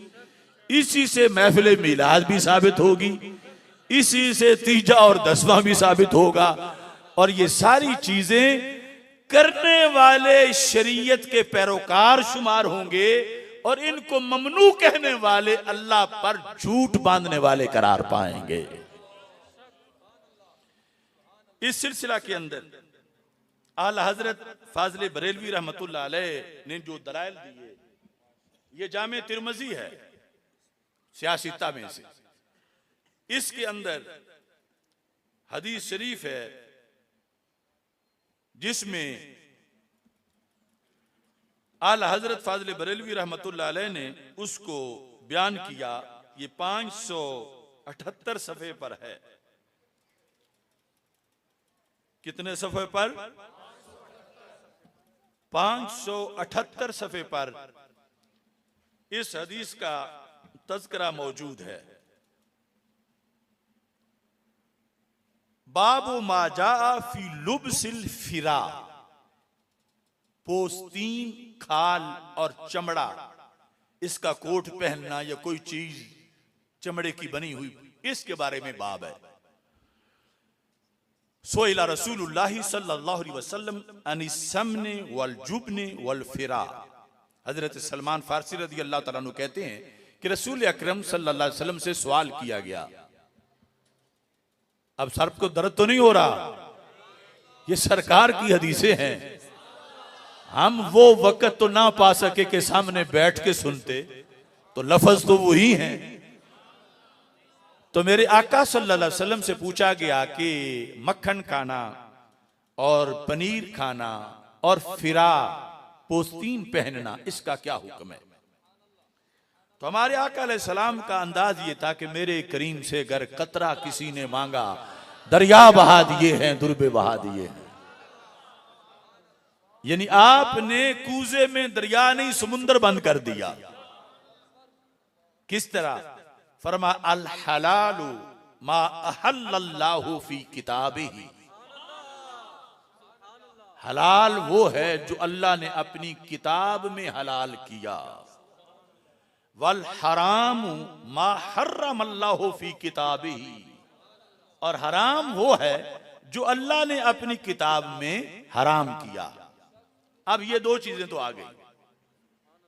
इसी से महफिल मिलाद भी साबित होगी, इसी से तीजा और दसवां भी साबित होगा। और ये सारी चीजें करने वाले शरीयत के पैरोकार शुमार होंगे और इनको ममनू कहने वाले अल्लाह पर झूठ बांधने वाले करार पाएंगे। इस सिलसिला के अंदर आला हजरत फाजले बरेलवी रहमतुल्लाह अलैह ने जो दलाइल दिए, ये जामे तिरमजी है सियासिता में से, इसके अंदर हदीस शरीफ है जिसमें आला हजरत फाजले बरेलवी रहमतुल्लाह अलैह ने उसको बयान किया। ये 578 सफ़े पर है। कितने सफ़े पर? 578 सफ़े पर इस हदीस का तज़किरा मौजूद है। बाबु मा जाअ फी लुब्सिल फिरा, पोस्तीन, खाल और चमड़ा, इसका कोट पहनना या कोई चीज चमड़े की बनी हुई, इसके बारे में बाब है। सोइला रसूलुल्लाह सल्लल्लाहु अलैहि वसल्लम अनिसमने वल जुबने वल फिरा। हजरत सलमान फारसी रदी अल्लाह तआला अन्हु कहते हैं कि रसूल अकरम सल्लल्लाहु अलैहि वसल्लम से सवाल किया गया। अब सर्प को दर्द तो नहीं हो रहा, ये सरकार की हदीसें हैं। हम वो वक्त तो ना पा सके कि सामने बैठ के सुनते, तो लफ्ज तो वही हैं। तो मेरे आका सल्लल्लाहु अलैहि वसल्लम से पूछा गया कि मक्खन खाना और पनीर खाना और फिरा, पोस्तीन पहनना, इसका क्या हुक्म है? तो हमारे आका अलैहिस्सलाम का अंदाज ये था कि मेरे करीम से अगर कतरा किसी ने मांगा, दरिया बहा दिए हैं, दुर्बे बहा दिए हैं। यानी आपने कूजे में दरिया नहीं, समुंदर बंद कर दिया। किस तरह? फरमा अल हलालु मा अहल्लल्लाहु फी किताबिही, हलाल वो है जो अल्लाह ने अपनी किताब में हलाल किया। वल हराम मा हर्रमल्लाहु फी किताबिही, और हराम वो है जो अल्लाह ने अपनी किताब में हराम किया। अब ये दो चीजें तो आ गई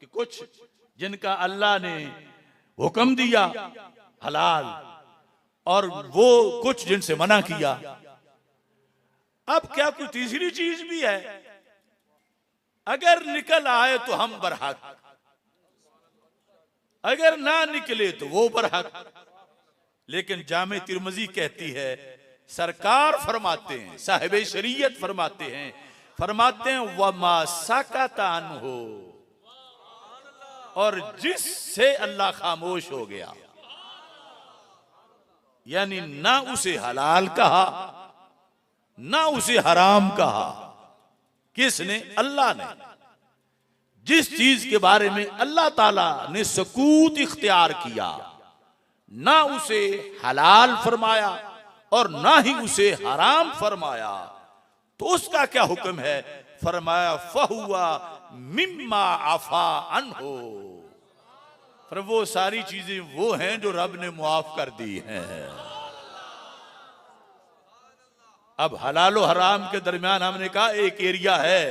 कि कुछ जिनका अल्लाह ने हुक्म दिया हलाल, और वो कुछ जिनसे मना किया। अब क्या कोई तीसरी चीज भी है? अगर निकल आए तो हम बरहक, अगर ना निकले तो वो बरहक। लेकिन जामे तिरमिज़ी कहती है, सरकार फरमाते हैं, साहिब शरीयत फरमाते हैं वमा सकता अन्हु, और जिससे अल्लाह खामोश हो गया, यानी ना उसे हलाल कहा ना उसे हराम कहा। किसने? अल्लाह ने। जिस चीज के बारे में अल्लाह ताला ने सकूत इख्तियार किया, ना उसे हलाल फरमाया और ना ही उसे हराम फरमाया, तो उसका क्या हुक्म है? फरमाया फहुआ मिम्मा आफा अन्हो, पर वो सारी चीजें वो हैं जो रब ने मुआफ कर दी हैं। अब हलाल और हराम के दरमियान हमने कहा एक एरिया है,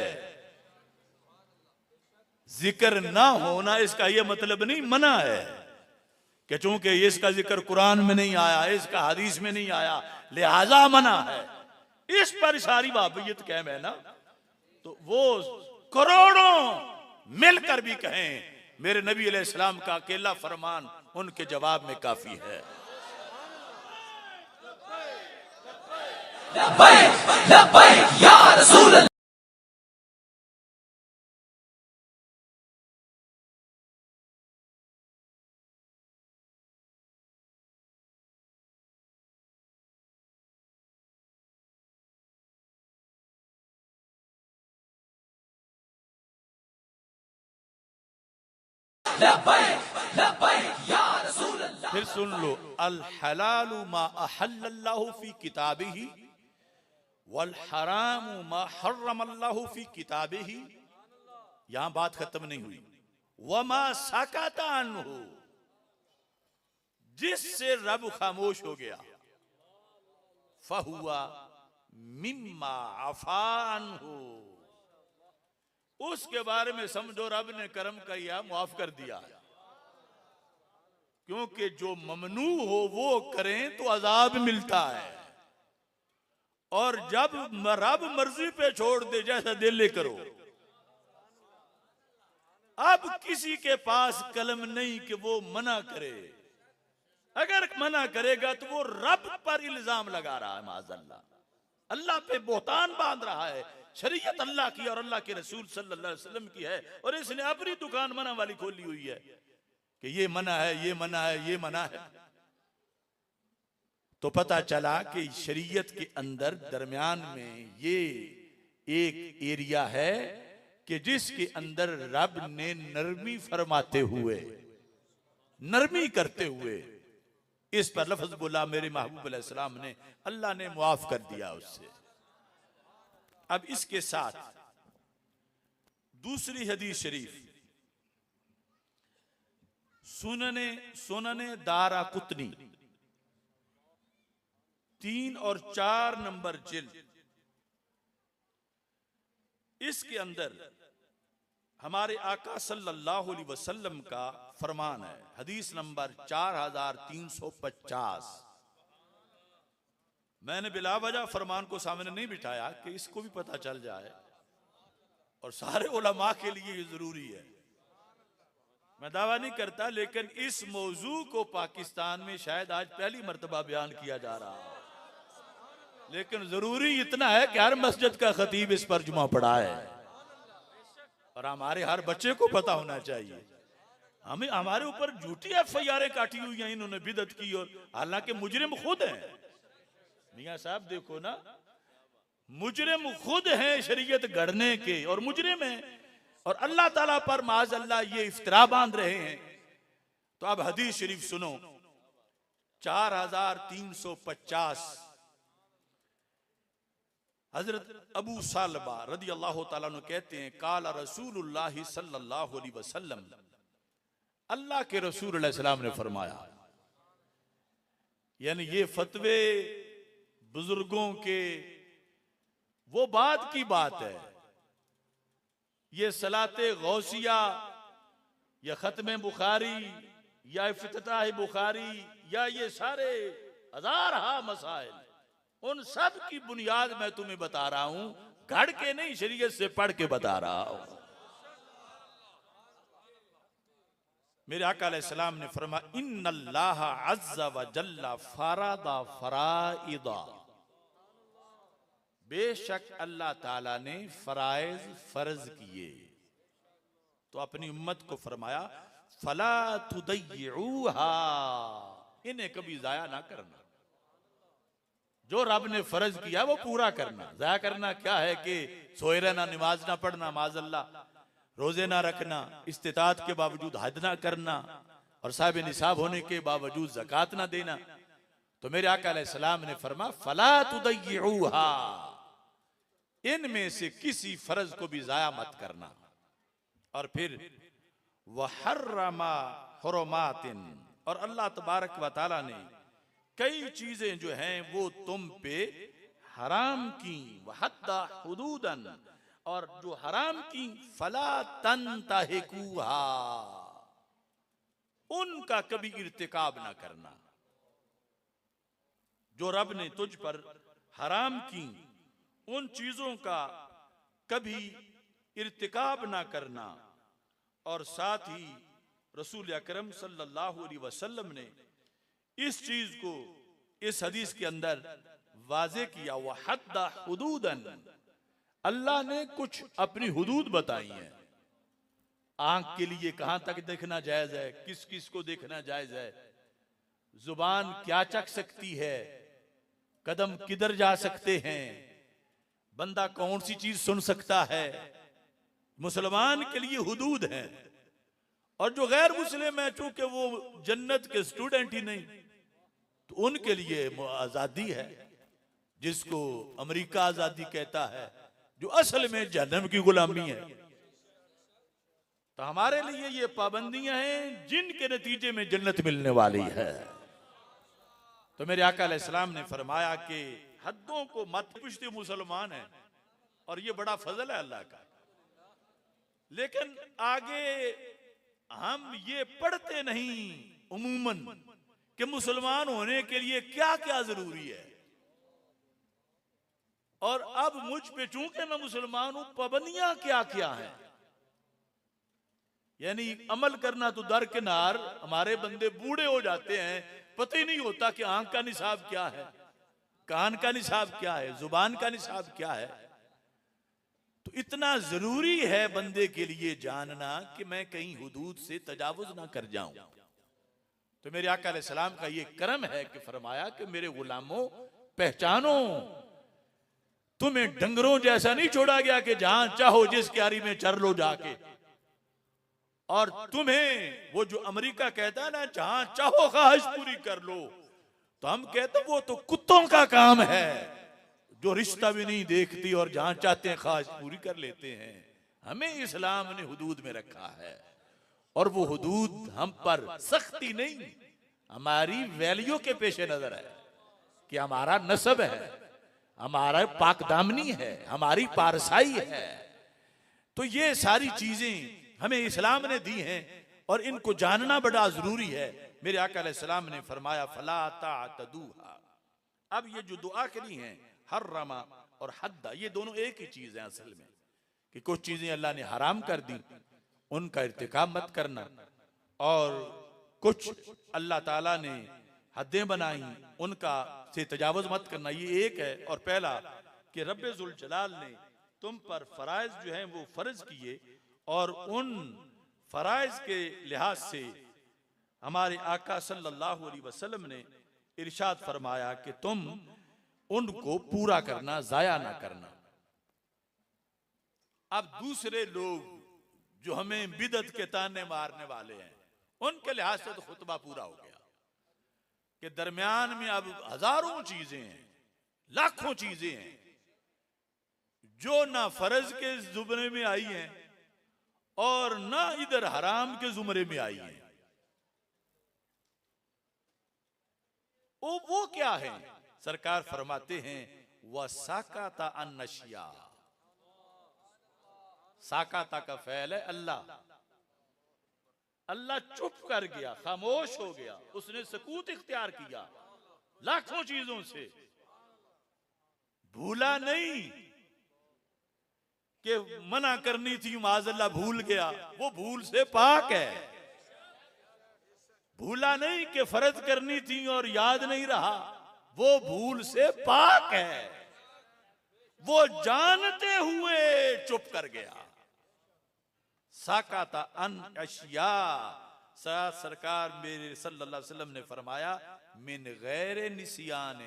जिक्र ना होना इसका यह मतलब नहीं मना है कि चूंकि इसका जिक्र कुरान में नहीं आया, इसका हदीस में नहीं आया, लिहाजा मना है। इस पर सारी वाबियत कायम है ना, तो वो करोड़ों मिलकर भी कहें मेरे नबी अलैहिस्सलाम का अकेला फरमान उनके जवाब में काफी है। लब्बैक लब्बैक या रसूल अल्लाह। फिर सुन लो, अल हलालु मा अहल्लल्लाहु फी किताबिही वल हरामु मा हर्रमल्लाहु फी किताबिही। यहां बात खत्म नहीं हुई। वमा सकता अन्हु, जिससे रब खामोश हो गया, फहुआ मिम्मा अफा अन्हु, उसके बारे में समझो रब ने करम किया, माफ कर दिया। क्योंकि जो ममनू हो वो करें तो अजाब मिलता है, और जब रब मर्जी पे छोड़ दे जैसा दिल करो। अब किसी के पास कलम नहीं कि वो मना करे। अगर मना करेगा तो वो रब पर इल्जाम लगा रहा है, माज़अल्लाह, अल्लाह पे बोहतान बांध रहा है। शरीयत अल्लाह की और अल्लाह के रसूल सल्लल्लाहु अलैहि वसल्लम की है, और इसने अपनी दुकान मना वाली खोली हुई है कि ये मना है, ये मना है, ये मना है। तो पता चला कि शरीयत के अंदर दरमियान में ये एक एरिया है कि जिसके अंदर रब ने नरमी फरमाते हुए, नरमी करते हुए इस पर लफ्ज बोला मेरे महबूब अलैहिस्सलाम ने, अल्लाह ने मुआफ कर दिया उससे। अब इसके साथ दूसरी हदीस शरीफ सुनने दारा कुतनी 3 और 4 नंबर जिल्द, इसके अंदर हमारे आका सल्लल्लाहु अलैहि वसल्लम का फरमान है, हदीस नंबर 4350। मैंने बिला वजह फरमान को सामने नहीं बिठाया कि इसको भी पता चल जाए, और सारे उलमा के लिए ये जरूरी है। मैं दावा नहीं करता, लेकिन इस मौजू को पाकिस्तान में शायद आज पहली मर्तबा बयान किया जा रहा है, लेकिन जरूरी इतना है कि हर मस्जिद का खतीब इस पर जुमा पढ़ा है, और हमारे हर बच्चे को पता होना चाहिए। हमें हमारे ऊपर झूठी FIR काटी हुई हैं इन्होंने बिदत की, और हालांकि मुजरिम खुद हैं। मियां साहब देखो ना, मुजरिम खुद हैं शरीयत गढ़ने के, और मुजरिम हैं, और अल्लाह ताला पर माज़अल्लाह ये इफ्तिरा बांध रहे हैं। तो अब हदीस शरीफ सुनो, 4350। हजरत अबू सालबा रदी अल्लाह ताला अन्हु कहते हैं, काला रसूलुल्लाह सल्लल्लाहु अलैहि वसल्लम, अल्लाह के रसूल अलैहि सलाम ने फरमाया। यानी ये फतवे बुजुर्गों के वो बाद की बात है। ये सलाते गौसिया या खत्म बुखारी या इफ्तिताह बुखारी या ये सारे हजार मसाइल, उन सब की बुनियाद मैं तुम्हें बता रहा हूं, घड़ के नहीं, शरीयत से पढ़ के बता रहा हूं। मेरे आका अलैहिस्सलाम ने फरमाया, इन्नल्लाह अज़्ज़ा व जल्ला फरादा फराइदा, बेशक अल्लाह ताला ने फराइज फर्ज किए, तो अपनी उम्मत को फरमाया फला तुदय्यूहा, इन्हें कभी जाया ना करना। जो रब ने फर्ज किया वो पूरा करना। जाया करना क्या है कि सोए रहना, नमाज ना पढ़ना, माज़अल्लाह, रोजे ना रखना, इस्तिताअत के बावजूद हज ना करना, और साहिब निसाब होने के बावजूद ज़कात ना देना। तो मेरे आका अलैहिस्सलाम ने फरमाया फला तुदय्यूहा, इनमें से किसी फर्ज को भी जाया मत करना। और फिर वहर्रमा हुरुमातिन, और अल्लाह तबारक व तआला ने कई चीजें जो हैं वो तुम पे हराम की, वहद्दा हुदूदन, और जो हराम की फला तंतहिकुहा, उनका कभी इर्तिकाब ना करना। जो रब ने तुझ पर हराम की उन चीजों का कभी इर्तिकाब ना करना। और साथ ही रसूल अकरम सल्लल्लाहु अलैहि वसल्लम ने इस चीज को इस हदीस के अंदर वाज़े किया, वहद्दा हुदूदन, अल्लाह ने कुछ अपनी हुदूद बताई हैं। आंख के लिए कहां तक देखना जायज है, किस किस को देखना जायज है, जुबान क्या चख सकती है, कदम किधर जा सकते हैं, बंदा कौन सी चीज सुन सकता है, मुसलमान के लिए हुदूद है। और जो गैर मुस्लिम है, चूंकि वो जन्नत के स्टूडेंट ही नहीं, तो उनके लिए आजादी है, जिसको अमेरिका आजादी कहता है, जो असल में जहन्नम की गुलामी है। तो हमारे लिए ये पाबंदियां हैं जिनके नतीजे में जन्नत मिलने वाली है। तो मेरे आका अलैहिस्सलाम ने फरमाया कि हद्दों को मत पूछते, मुसलमान है और ये बड़ा फजल है अल्लाह का। लेकिन आगे हम ये पढ़ते नहीं उमूमन कि मुसलमान होने के लिए क्या क्या जरूरी है। और अब मुझ पे चूंकि मैं मुसलमान हूं, पाबंदियां क्या क्या हैं, यानी अमल करना तो दरकिनार, हमारे बंदे बूढ़े हो जाते हैं, पता ही नहीं होता कि आंख का निसाब क्या है, कान का निसाब क्या है, जुबान का निसाब क्या है। तो इतना जरूरी है बंदे के लिए जानना कि मैं कहीं हुदूद से तजावुज ना कर जाऊं। तो मेरे आका अलैहिस्सलाम का ये करम है कि फरमाया कि मेरे गुलामों पहचानो, तुम्हें डंगरों जैसा नहीं छोड़ा गया कि जहां चाहो जिस क्यारी में चर लो जाके, और तुम्हें वो जो अमेरिका कहता है ना जहां चाहो ख्वाहिश पूरी कर लो, तो हम कहते वो तो कुत्तों का काम है जो रिश्ता भी नहीं देखती और जहां चाहते हैं ख्वाहिश पूरी कर लेते हैं। हमें इस्लाम ने हुदूद में रखा है, और वो हुदूद हम पर सख्ती नहीं, हमारी वैल्यू के पेश नजर है कि हमारा नस्ब है, हमारा पाकदामनी है, हमारी पारसाई है। तो ये सारी चीजें हमें इस्लाम ने दी हैं और इनको जानना बड़ा जरूरी है। मेरे आका अलैहिस्सलाम ने फरमाया फला तातदूहा। अब ये जो दुआ करी हैं हर्रमा और हद्दा, ये दोनों एक ही चीज है असल में, कि कुछ चीजें अल्लाह ने हराम कर दी उनका इर्तिकाब मत करना, और कुछ अल्लाह ताला ने हदें बनाई उनका से तजावुज मत करना, ये एक है। और पहला कि रब्बे जुल जलाल ने तुम पर फराइज जो हैं वो फर्ज किए, और उन फराइज के लिहाज से हमारे आका सल्लल्लाहु अलैहि वसल्लम ने इरशाद फरमाया कि तुम उनको पूरा करना, जाया ना करना। अब दूसरे लोग जो हमें बिदत के ताने मारने वाले हैं, उनके लिहाज से तो खुतबा पूरा हो गया कि दरमियान में अब हजारों चीजें हैं, लाखों चीजें हैं जो ना फर्ज के जुमरे में आई हैं और ना इधर हराम के जुमरे में आई हैं। वो क्या है? सरकार फरमाते हैं वह साकाता अन्नशिया। साकाता का फैल है अल्लाह, अल्लाह चुप कर गया, खामोश हो गया, उसने सकूत इख्तियार किया लाखों चीजों से। भूला नहीं कि मना करनी थी माज़अल्लाह भूल गया, वो भूल से पाक है। भूला नहीं कि फर्ज करनी थी और याद नहीं रहा, वो भूल से पाक है। वो जानते हुए चुप कर गया। साकाता अन अशिया, सरकार मेरे सल्लल्लाहु अलैहि वसल्लम ने फरमाया मिन गैर निसियान,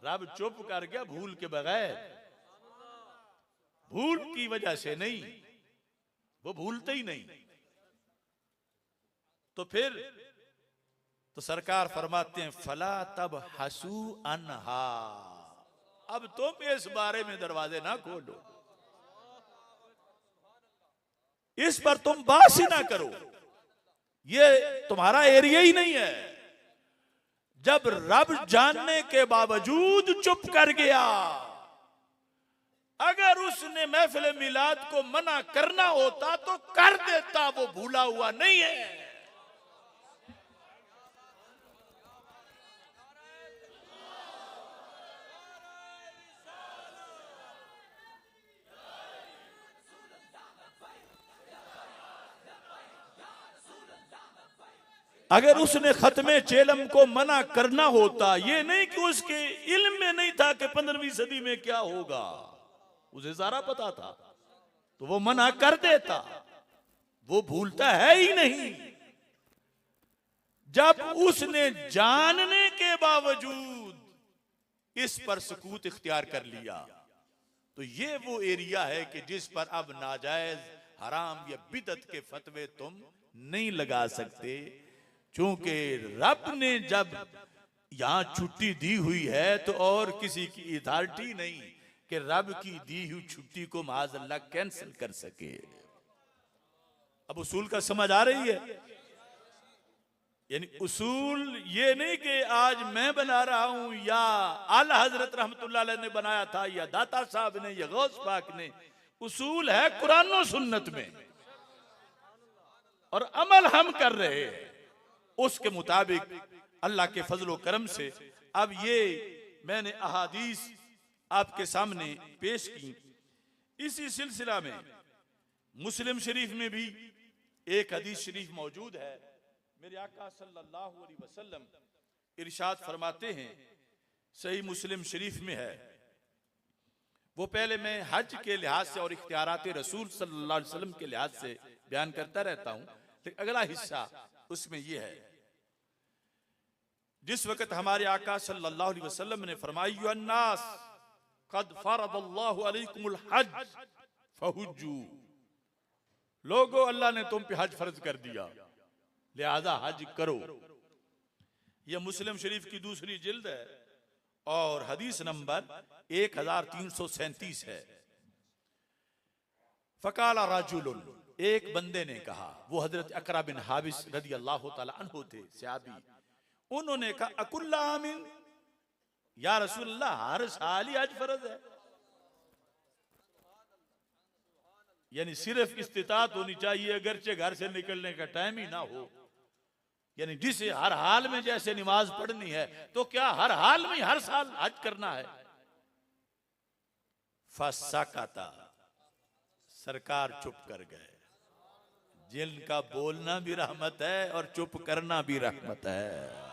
रब चुप कर गया भूल के बगैर, भूल की वजह से नहीं, वो भूलते ही नहीं। तो फिर तो सरकार फरमाते हैं फला तब हसू अनहा, अब तुम इस बारे में दरवाजे ना खोलो, इस पर तुम बात ही ना करो, ये तुम्हारा एरिया ही नहीं है। जब रब जानने के बावजूद चुप कर गया, अगर उसने महफिल मिलाद को मना करना होता तो कर देता, वो भूला हुआ नहीं है। अगर उसने खत्मे चेलम को मना करना होता, ये नहीं कि उसके इल्म में नहीं था कि 15वीं सदी में क्या होगा, उसे सारा पता था, तो वो मना कर देता, वो भूलता है ही नहीं। जब उसने जानने के बावजूद इस पर सकूत इख्तियार कर लिया, तो ये वो एरिया है कि जिस पर अब नाजायज, हराम या बिदअत के फतवे तुम नहीं लगा सकते, क्योंकि रब ने जब यहां छुट्टी दी हुई है तो और किसी की अथॉरिटी नहीं कि रब की दी हुई छुट्टी को माज़अल्लाह कैंसिल कर सके। अब उसूल का समझ आ रही है? यानी उसूल ये नहीं कि आज मैं बना रहा हूं या आला हजरत रहमतुल्लाह अलैह ने बनाया था या दाता साहब ने या गौस पाक ने। उसूल है कुरान और सुन्नत में, और अमल हम कर रहे हैं उसके मुताबिक अल्लाह के फजलो करम से। अब ये मैंने अहादीस आपके सामने पेश की। इसी सिलसिला में मुस्लिम शरीफ में भी एक हदीस शरीफ मौजूद है। मेरे आका सल्लल्लाहु अलैहि वसल्लम इरशाद फरमाते हैं, सही मुस्लिम शरीफ में है, वो पहले मैं हज के लिहाज से और इख्तियारात रसूल सल्लल्लाहु अलैहि वसल्लम के लिहाज से बयान करता रहता हूं, लेकिन अगला हिस्सा उसमें यह है, जिस वक्त हमारे आका सल्लल्लाहु अलैहि वसल्लम ने फरमाया, अन्नास कद फरदल्लाहु अलैकुमुल हज फहुज्जू, लोगों अल्लाह ने तुम पे हज फर्ज कर दिया, लिहाजा हज करो। यह मुस्लिम शरीफ की दूसरी जिल्द है और हदीस नंबर 1337 है। फकाला राजुलुन, एक बंदे ने कहा, वो हजरत अकरा बिन हाबिस रदी अल्लाह तआला अन्हु थे, सहाबी। उन्होंने कहा, अकुल्ला आमीन, या रसूल अल्लाह हर साल ही हज फर्ज है? यानी सिर्फ इस्तिताअत होनी चाहिए, अगरचे घर से निकलने का टाइम ही ना हो, यानी जिसे हर हाल में जैसे नमाज पढ़नी है तो क्या हर हाल में हर साल हज करना है? फसकता, सरकार चुप कर गए। जिनका बोलना भी रहमत है और चुप करना भी रहमत है,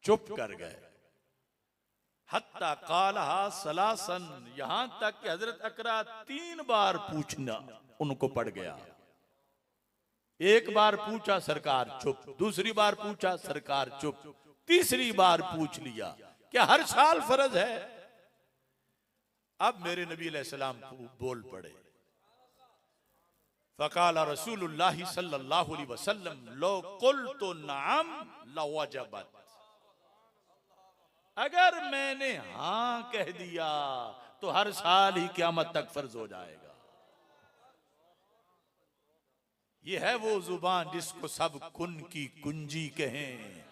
चुप कर गए। हत्ता कालहा सलासन, यहां तक कि हजरत अकरा 3 बार पूछना उनको पड़ गया। एक बार पूछा, सरकार चुप, दूसरी बार पूछा, सरकार चुप, तीसरी बार पूछ लिया, क्या हर साल फर्ज है? अब मेरे नबी अलैहिस्सलाम बोल पड़े। फकाला रसूलुल्लाह सल्लल्लाहु अलैहि वसल्लम, लो कुल्तु नअम लवजबत, अगर मैंने हां कह दिया तो हर साल ही क़यामत तक फर्ज हो जाएगा। यह है वो जुबान जिसको सब कुन की कुंजी कहें,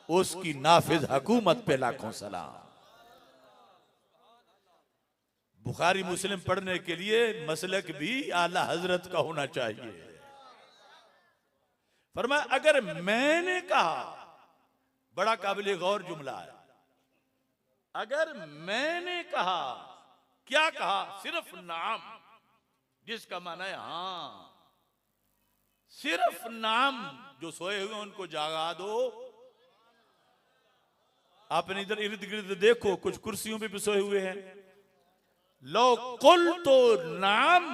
उसकी नाफिज हुकूमत पे लाखों सलाम। बुखारी मुस्लिम पढ़ने के लिए मसलक भी आला हजरत का होना चाहिए। फरमाया, अगर मैंने कहा, बड़ा काबिल गौर जुमला है, अगर मैंने कहा, क्या कहा? सिर्फ नाम, जिसका माना है हां, सिर्फ नाम। जो सोए हुए उनको जागा दो। आपने इधर इर्द गिर्द देखो, कुछ कुर्सियों पे भी सोए हुए हैं। लो कुल तो नाम,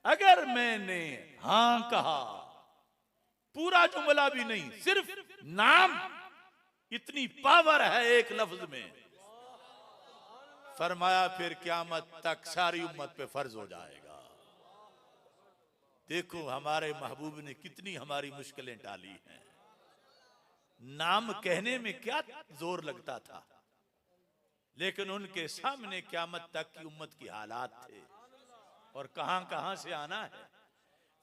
अगर मैंने हां कहा, पूरा जुमला भी नहीं, सिर्फ नाम, इतनी पावर है एक लफ्ज में। फरमाया, फिर क़यामत तक सारी उम्मत पे फर्ज हो जाएगा। देखो हमारे महबूब ने कितनी हमारी मुश्किलें टाली हैं। नाम कहने में क्या जोर लगता था, लेकिन उनके सामने क़यामत तक की उम्मत की हालात थे और कहां कहां से आना है।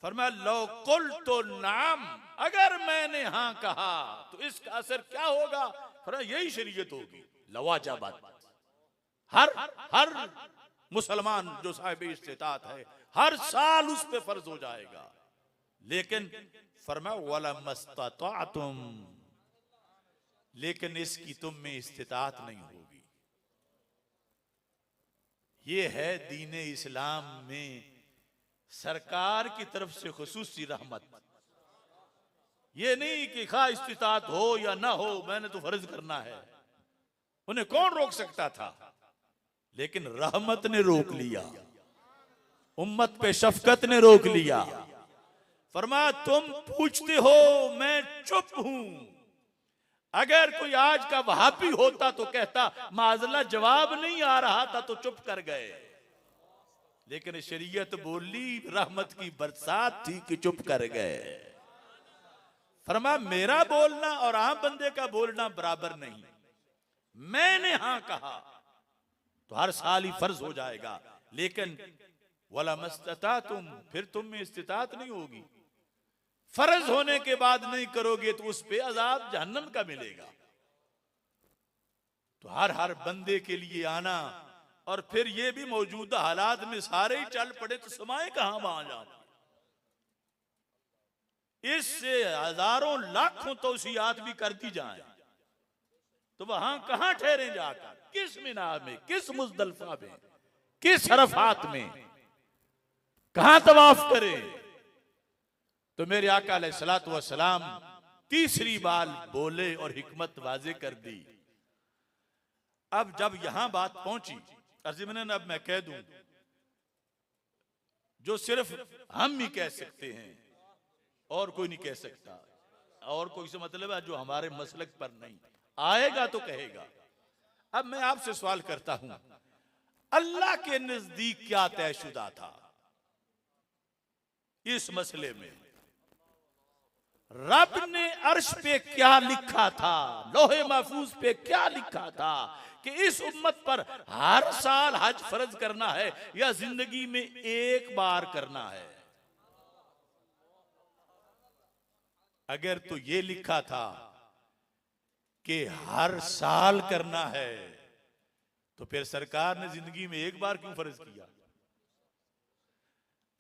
फरमाया, लो कुल तो नाम, अगर मैंने हां कहा तो इसका असर क्या होगा? फरमाया, यही शरीयत होगी, लवाजबात। हर मुसलमान जो साहिब इस्तिताअत है, हर साल उस पे फर्ज हो जाएगा। लेकिन फरमाया, वला मस्तताअतुम, लेकिन इसकी तुम में इस्तिताअत नहीं होगी। ये है दीन इस्लाम में सरकार की तरफ से खुसूसी रहमत। ये नहीं कि खा इस्तिताअत हो या ना हो, मैंने तो फर्ज करना है। उन्हें कौन रोक सकता था? लेकिन रहमत ने रोक लिया, उम्मत पे शफकत ने रोक लिया। फरमाया, तुम पूछते हो, मैं चुप हूं। अगर कोई आज का वहाबी होता तो कहता माजल्ला जवाब नहीं आ रहा था तो चुप कर गए, लेकिन शरीयत बोली, रहमत की बरसात थी कि चुप कर गए। फरमाया, मेरा बोलना और आम बंदे का बोलना बराबर नहीं। मैंने हां कहा तो हर साल ही फर्ज हो जाएगा, लेकिन वला मस्तताअतुम, फिर तुम में इस्तिताअत नहीं होगी। फर्ज होने के बाद नहीं करोगे तो उस पे अजाब जहन्नम का मिलेगा। तो हर बंदे के लिए आना, और फिर ये भी मौजूदा हालात में सारे ही चल पड़े तो समाए कहां वहां जाओ। इससे हजारों लाखों तौसीयात भी कर दी जाए, तो वहां कहां ठहरे जाकर, किस मीना में, किस मुजदलफा में, किस अरफात में, कहां तवाफ करें? तो मेरे आका अलैहिस्सलातु वस्सलाम तीसरी बार बोले और हिकमत वाजे कर दी। अब जब यहां बात पहुंची, अर्जुमन अब मैं कह दूं जो सिर्फ हम ही कह सकते हैं और कोई नहीं कह सकता, और कोई से मतलब है जो हमारे मसलक पर नहीं आएगा तो कहेगा। अब मैं आपसे सवाल करता हूं, अल्लाह के नजदीक क्या तयशुदा था इस मसले में? रब ने अर्श पे क्या लिखा था, लोहे महफूज पे क्या लिखा था कि इस उम्मत पर हर साल हज फर्ज करना है या जिंदगी में एक बार करना है? अगर तो ये लिखा था कि हर साल करना है, तो फिर सरकार ने जिंदगी में एक बार क्यों फर्ज किया?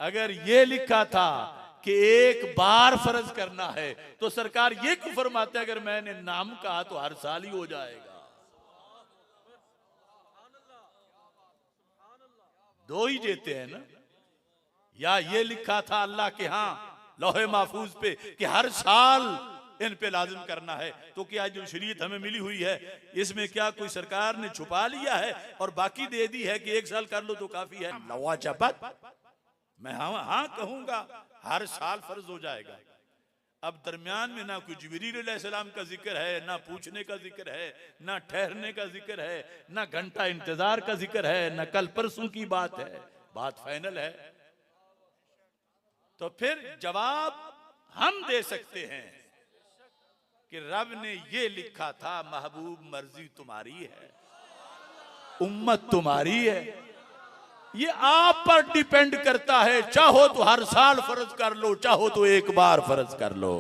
अगर ये लिखा था कि एक बार फर्ज करना है, तो सरकार ये क्यों फरमाते अगर मैंने नाम कहा तो हर साल ही हो जाएगा? दो ही देते हैं ना। या ये लिखा था अल्लाह के यहां लोहे महफूज पे कि हर साल इन पे लाजिम करना है, तो क्या जो शरीयत हमें मिली हुई है इसमें क्या कोई सरकार ने छुपा लिया है और बाकी दे दी है कि एक साल कर लो तो काफी है? नवाजबत मैं हाँ कहूंगा, हर साल फर्ज हो जाएगा। अब दरमियान में ना कोई जिब्रील अलैहिस्सलाम का जिक्र है, ना पूछने का जिक्र है, ना ठहरने का जिक्र है, ना घंटा इंतजार का जिक्र है, ना कल परसों की बात है, बात फाइनल है। तो फिर जवाब हम दे सकते हैं कि रब ने ये लिखा था महबूब मर्जी तुम्हारी है, उम्मत तुम्हारी है, ये आप पर डिपेंड करता है। चाहो तो हर साल फर्ज कर लो, चाहो तो एक बार फर्ज कर लो।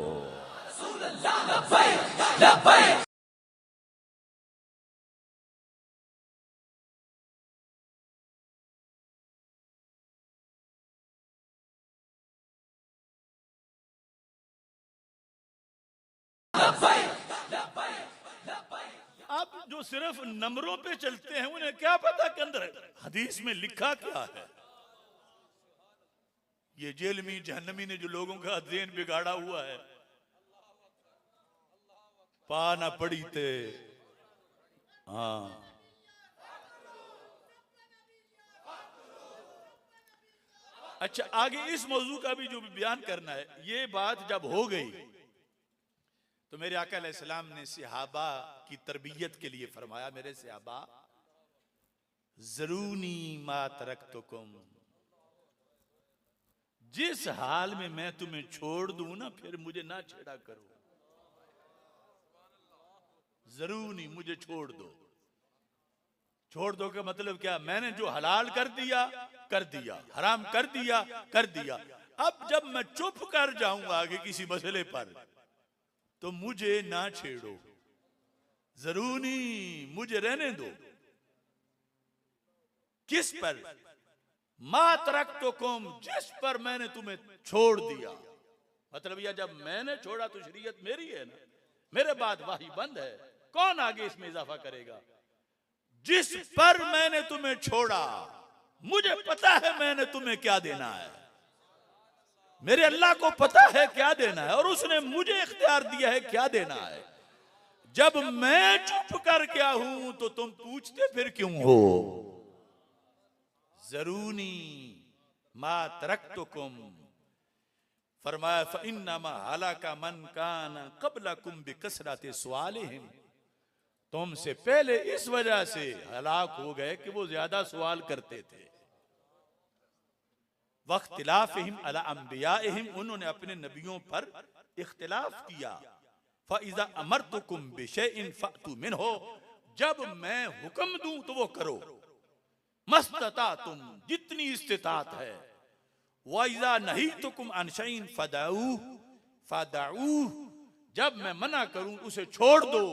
अब जो सिर्फ नंबरों पे चलते हैं उन्हें क्या पता कि अंदर हदीस में लिखा क्या है। ये जेलमी जहन्नमी ने जो लोगों का ज़हन बिगाड़ा हुआ है, पाना पड़ी थे। हाँ, अच्छा आगे इस मौजू का भी जो बयान करना है, ये बात जब हो गई तो मेरे आका अलैहिस्सलाम ने सहाबा की तरबियत के लिए फरमाया, मेरे सहाबा ज़रूनी मा तरक्तुकुम, जिस हाल में मैं तुम्हें छोड़ दूं ना फिर मुझे ना छेड़ा करो। ज़रूनी, मुझे छोड़ दो। छोड़ दो का मतलब क्या? मैंने जो हलाल कर दिया, हराम कर दिया। अब जब मैं चुप कर जाऊंगा आगे किसी मसले पर तो मुझे ना छेड़ो। ज़रूनी, मुझे रहने दो। किस पर? मा तरक्तुकुम, जिस पर मैंने तुम्हें छोड़ दिया। मतलब यह जब मैंने छोड़ा तो शरीयत मेरी है ना, मेरे बाद वही बंद है, कौन आगे इसमें इजाफा करेगा? जिस पर मैंने तुम्हें छोड़ा, मुझे पता है मैंने तुम्हें क्या देना है, मेरे अल्लाह को पता है क्या देना है और उसने मुझे इख्तियार दिया है क्या देना है। जब मैं चुप कर गया हूं तो तुम पूछते फिर क्यों हो? ज़रूनी मा तरक्तुकुम, फरमाया फ़इन्नमा हलाका मन कान क़ब्लकुम बिकसरति सवालिहिम, तुमसे पहले इस वजह से हलाक हो गए कि वो ज्यादा सवाल करते थे। वख्तिलाफिहिम अला अंबियाइहिम, उन्होंने अपने नबियों पर इख्तिलाफ किया। फ़इज़ा अमरतुकुम बिशैइन फ़अतू मिन्हु, जब मैं हुक्म दूं तो वो करो। मस्ततातुम, जितनी इस्तिताअत है। वइज़ा नहीतुकुम अन शैइन फदऊह, जब मैं मना करूं उसे छोड़ दो।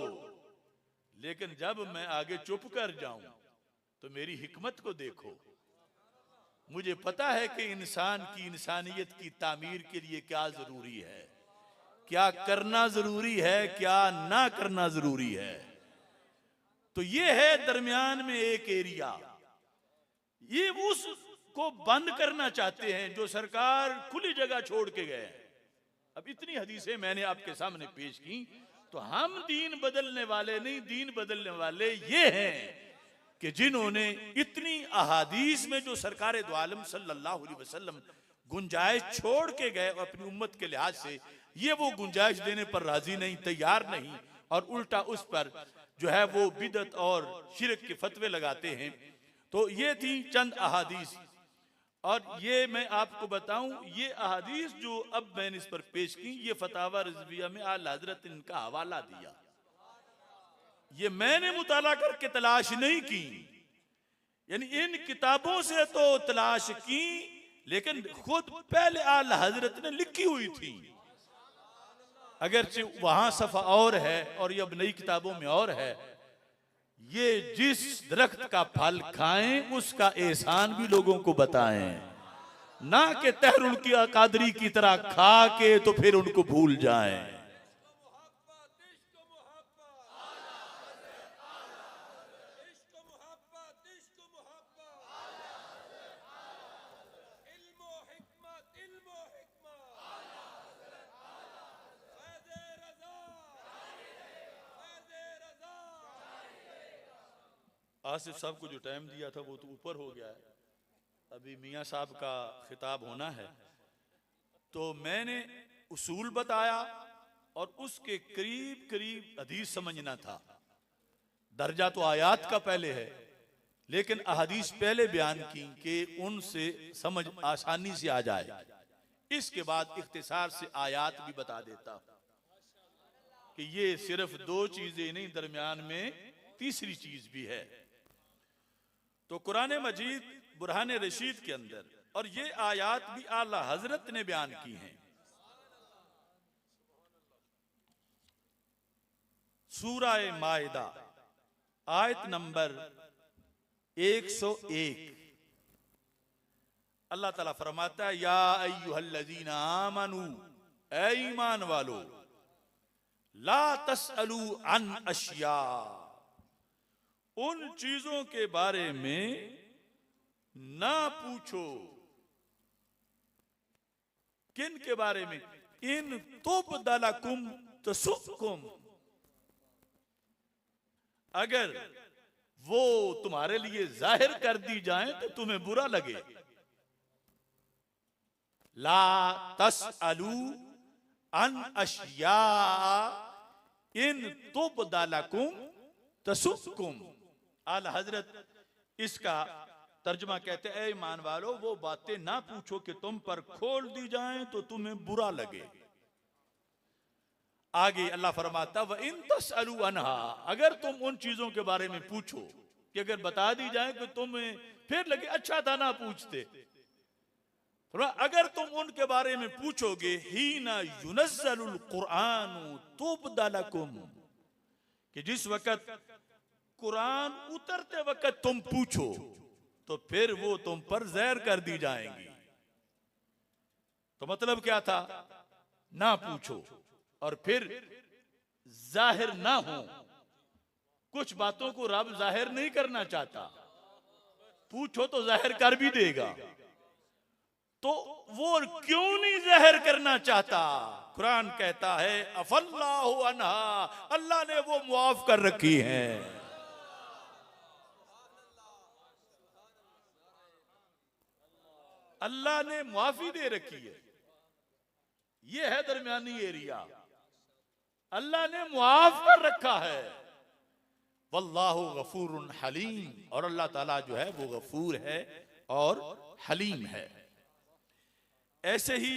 लेकिन जब मैं आगे चुप कर जाऊं तो मेरी हिकमत को देखो। मुझे पता है कि इंसान की इंसानियत की तामीर के लिए क्या जरूरी है, क्या करना जरूरी है, क्या ना करना जरूरी है। तो ये है दरमियान में एक एरिया, ये उसको बंद करना चाहते हैं जो सरकार खुली जगह छोड़ के गए। अब इतनी हदीसें मैंने आपके सामने पेश की, तो हम दीन बदलने वाले नहीं, दीन बदलने वाले ये हैं कि जिन्होंने इतनी अहादीस में जो सरकार दो आलम सल्लल्लाहु अलैहि वसल्लम गुंजाइश छोड़ के गए अपनी उम्मत के लिहाज से, ये वो गुंजाइश देने पर राजी नहीं, तैयार नहीं, और उल्टा उस पर जो है वो बिदअत और शिरक के फतवे लगाते हैं। तो ये थी चंद अहादीस, और ये मैं आपको बताऊं, ये अहादीस जो अब मैंने इस पर पेश की, ये फतावा रिजविया में आला हजरत ने इनका हवाला दिया। ये मैंने मुताला करके तलाश नहीं की, यानी इन किताबों से तो तलाश की, लेकिन खुद पहले आला हजरत ने लिखी हुई थी। अगरचे वहां सफा और है और ये अब नई किताबों में और है। ये जिस दरख्त का फल खाएं उसका एहसान भी लोगों को बताएं, ना कि तहरुल की कादरी की तरह खा के तो फिर उनको भूल जाएं। आसिफ साहब को जो टाइम दिया था वो तो ऊपर हो गया है, अभी मियाँ साहब का खिताब होना है। तो मैंने उसूल बताया और उसके करीब करीब हदीस समझना था। दर्जा तो आयात का पहले है, लेकिन अहदीस पहले बयान की कि उनसे समझ आसानी से आ जाए। इसके बाद इख्तिसार से आयात भी बता देता कि ये सिर्फ दो चीजें नहीं, दरमियान में तीसरी चीज भी है। तो कुरान मजीद बुरहान रशीद के अंदर, और ये आयात भी आला हजरत ने बयान की हैं। सूरह माइदा आयत नंबर 101, अल्लाह ताला फरमाता है, या अय्युहल्लज़ीना आमनू, ऐ ईमान वालो, ला तसअलू अन अशिया, उन चीजों के बारे में ना पूछो। किन के बारे में? इन तुबदलकुम तसुकुम, अगर वो तुम्हारे लिए जाहिर कर दी जाए तो तुम्हें बुरा लगे। ला तसअलू अन अशिया इन तुबदलकुम तसुकुम। आला हजरत इसका तर्जमा कहते हैं, ईमान वालों वो बातें ना पूछो कि तुम पर खोल दी जाएं तो तुम्हें बुरा लगे। आगे अल्लाह फरमाता, व इन तसअलू अनहा, अगर तुम उन चीजों के बारे में पूछो कि अगर बता दी जाए कि तुम्हें फिर लगे अच्छा था ना पूछते, अगर तुम उनके बारे में पूछोगे, हीना युनज़्ज़लुल कुरान तुबदलकुम, कि जिस वक्त कुरान उतरते वक्त तुम पूछो तो फिर वो तुम पर ज़हर कर दी जाएंगी। तो मतलब क्या था? ना पूछो और फिर जाहिर ना हो। कुछ बातों को रब जाहिर नहीं करना चाहता, पूछो तो जाहिर कर भी देगा। तो वो क्यों नहीं जाहिर करना चाहता? कुरान कहता है, अफल्लाहु अन्हा, अल्लाह ने वो मुआफ कर रखी है। अल्लाह ने मुआफी दे रखी है। ये है दरमियानी एरिया, अल्लाह ने मुआफ कर रखा है। वल्लाहु गफूरुन हलीम, और अल्लाह ताला जो है वो गफूर है और हलीम है। ऐसे ही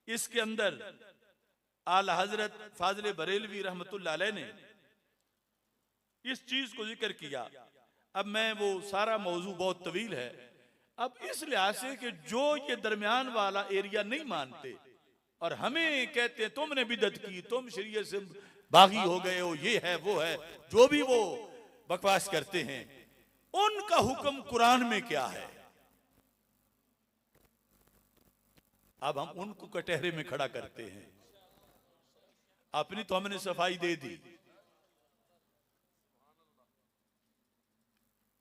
इसके अंदर आला हजरत फाजिल बरेलवी रहमतुल्लाह अलैह ने इस चीज को जिक्र किया। अब मैं वो सारा मौजू बहुत तवील है, अब इस लिहाज से कि जो ये दरमियान वाला एरिया नहीं मानते और हमें कहते हैं तुमने बिदअत की, तुम शरीयत से बागी हो गए हो, ये है वो है, जो भी वो बकवास करते हैं, उनका हुक्म कुरान में क्या है? अब हम उनको कटहरे में खड़ा करते हैं। अपनी तो हमने सफाई दे दी,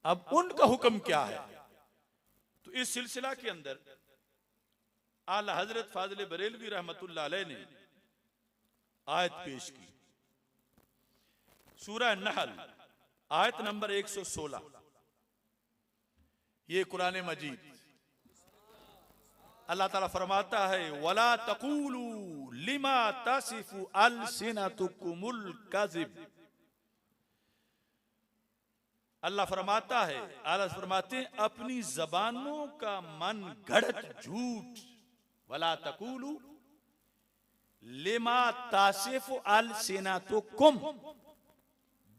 अब उनका हुक्म क्या है? तो इस सिलसिला के अंदर आला हजरत फाजिल बरेलवी रहमतुल्लाह अलैह ने आयत पेश की, सूरह नहल आयत नंबर 116। ये कुरान मजीद अल्लाह ताला फरमाता है, वला तकूलू लिमा तसिफु अलसिनतुकुमुल कज़िब। अल्लाह फरमाता है, अल्लाह फरमाते हैं, अपनी जबानों का मन घड़त झूठ, वला तकूलू लिमा तासिफु अलसिनतुकुम,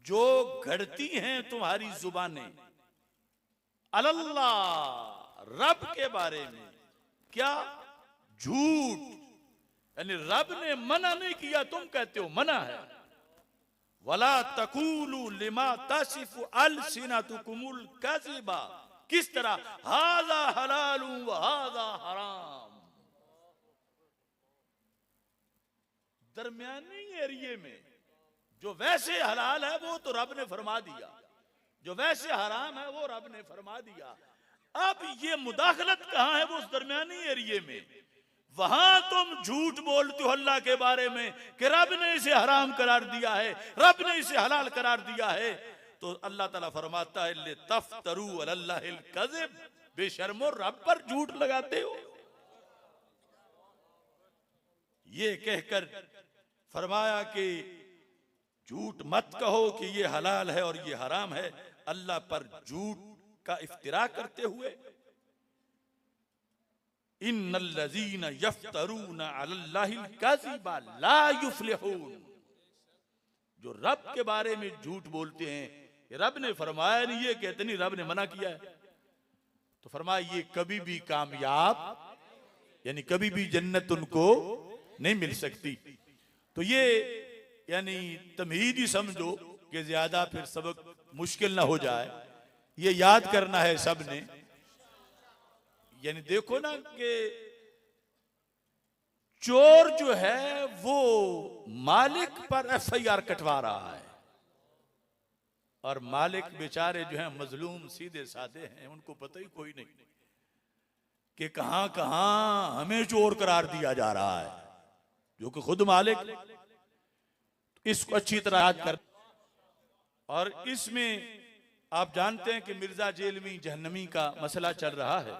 जो घड़ती हैं तुम्हारी जुबानें, अल्लाह रब के बारे में, क्या? झूठ। यानी रब ने मना नहीं किया, तुम कहते हो मना है। वला तकूलू लिमा तसिफु अलसिनतुकुमुल कज़िबा, किस तरह? हाज़ा हलालु व हाज़ा हराम, दरमियानी एरिये में जो वैसे हलाल है वो तो रब ने फरमा दिया, जो वैसे हराम है वो रब ने फरमा दिया। अब ये मुदाखलत कहां है? वो उस दरमियानी एरिये में, वहां तुम झूठ बोलते हो अल्लाह के बारे में कि रब ने इसे हराम करार दिया है, रब ने इसे हलाल करार दिया है। तो अल्लाह ताला फरमाता है, ले तफ्तरू अलल्लाहिल कज़िब, बेशर्मो रब पर झूठ लगाते हो। ये कहकर फरमाया कि झूठ मत कहो कि ये हलाल है और ये हराम है, अल्लाह पर झूठ का इफ्तिरा करते हुए। इन्नल्लज़ीना यफ्तरूना अलल्लाहिल कज़िबा ला युफ्लिहून, जो रब के बारे में झूठ बोलते हैं, रब ने फरमाया नहीं, ये कहते नहीं रब ने मना किया है, तो फरमाया ये कभी भी कामयाब, यानी कभी भी जन्नत उनको नहीं मिल सकती। तो ये यानी तमहीद ही समझो कि ज्यादा फिर सबक मुश्किल ना हो जाए, ये याद करना है सबने। यानी देखो ना कि चोर जो है वो मालिक पर एफआईआर कटवा रहा है, और मालिक बेचारे जो हैं मजलूम सीधे साधे हैं, उनको पता ही कोई नहीं कि कहां कहां हमें चोर करार दिया जा रहा है, जो कि खुद मालिक। इसको अच्छी तरह याद कर। और इसमें आप जानते हैं कि मिर्जा जेलवी जहन्नमी का मसला चल रहा है।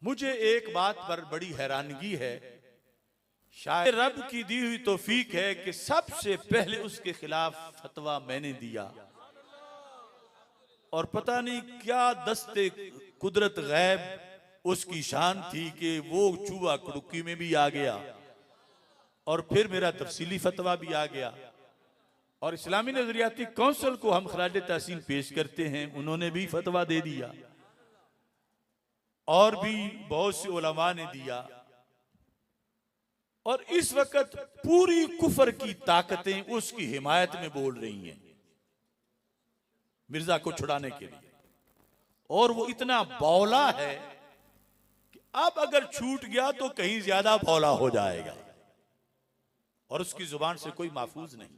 मुझे एक बात पर बड़ी हैरानगी है, शायद रब की दी हुई तौफीक है कि सबसे पहले उसके खिलाफ फतवा मैंने दिया, और पता नहीं क्या दस्ते कुदरत गैब उसकी शान थी कि वो चूहा कुड़ुक्की में भी आ गया, और फिर मेरा तफसीली फतवा भी आ गया। और इस्लामी नजरियाती काउंसिल को हम खराज तहसीन पेश करते हैं, उन्होंने भी फतवा दे दिया, और भी बहुत से उलमा ने दिया। और इस वक्त पूरी कुफर की ताकतें उसकी हिमायत में बोल रही हैं मिर्जा को छुड़ाने के लिए, और वो इतना बौला है कि अब अगर छूट गया तो कहीं ज्यादा बौला हो जाएगा, और उसकी जुबान से कोई महफूज नहीं।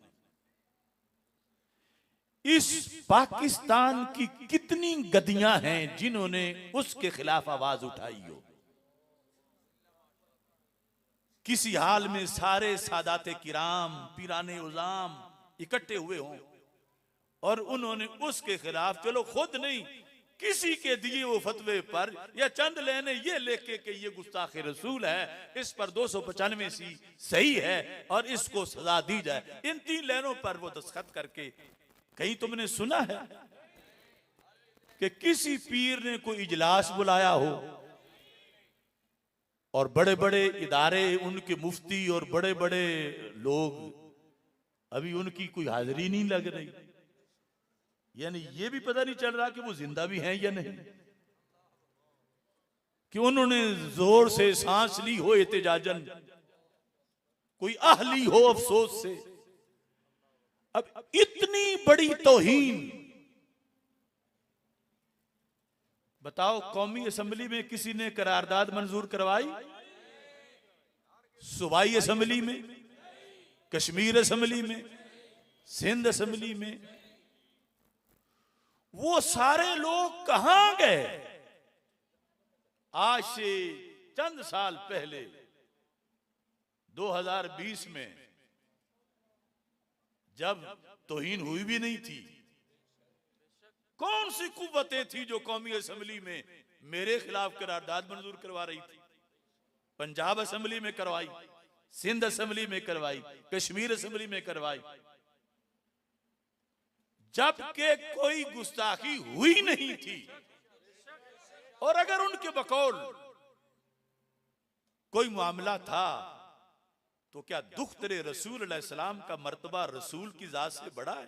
इस पाकिस्तान की कितनी गदियां हैं जिन्होंने उसके खिलाफ आवाज उठाई हो। किसी हाल में सारे सादाते किराम पीराने उजाम इकट्ठे हुए हों और उन्होंने उसके खिलाफ, चलो खुद नहीं, किसी के दिए वो फतवे पर या चंद लेने ये लेके कि ये गुस्ताखे रसूल है, इस पर 295 सी सही है और इसको सजा दी जाए, इन 3 लाइनों पर वो दस्तखत करके। कहीं तुमने सुना है कि किसी पीर ने कोई इजलास बुलाया हो और बड़े बड़े इदारे, उनके मुफ्ती और बड़े बड़े लोग, अभी उनकी कोई हाजिरी नहीं लग रही? यानी ये भी पता नहीं चल रहा कि वो जिंदा भी हैं या नहीं, कि उन्होंने जोर से सांस ली हो एहतिजाजन, कोई आहली हो अफसोस से। अब इतनी बड़ी तौहीन, बताओ कौमी असेंबली में किसी ने करारदाद मंजूर करवाई? सूबाई असेंबली में, कश्मीर असेंबली में, सिंध असेंबली में, वो सारे लोग कहां गए? आज से चंद साल पहले 2020 में जब तौहीन हुई भी नहीं थी, कौन सी कुव्वतें थी जो कौमी असेंबली में मेरे खिलाफ करारदाद मंजूर करवा रही थी? पंजाब असेंबली में करवाई, सिंध असेंबली में करवाई, कश्मीर असेंबली में करवाई, जबकि कोई गुस्ताखी हुई नहीं थी। और अगर उनके बकौल कोई मामला था तो क्या दुख तेरे रसूल अलैहि सलाम का मर्तबा रसूल की जात से बड़ा है?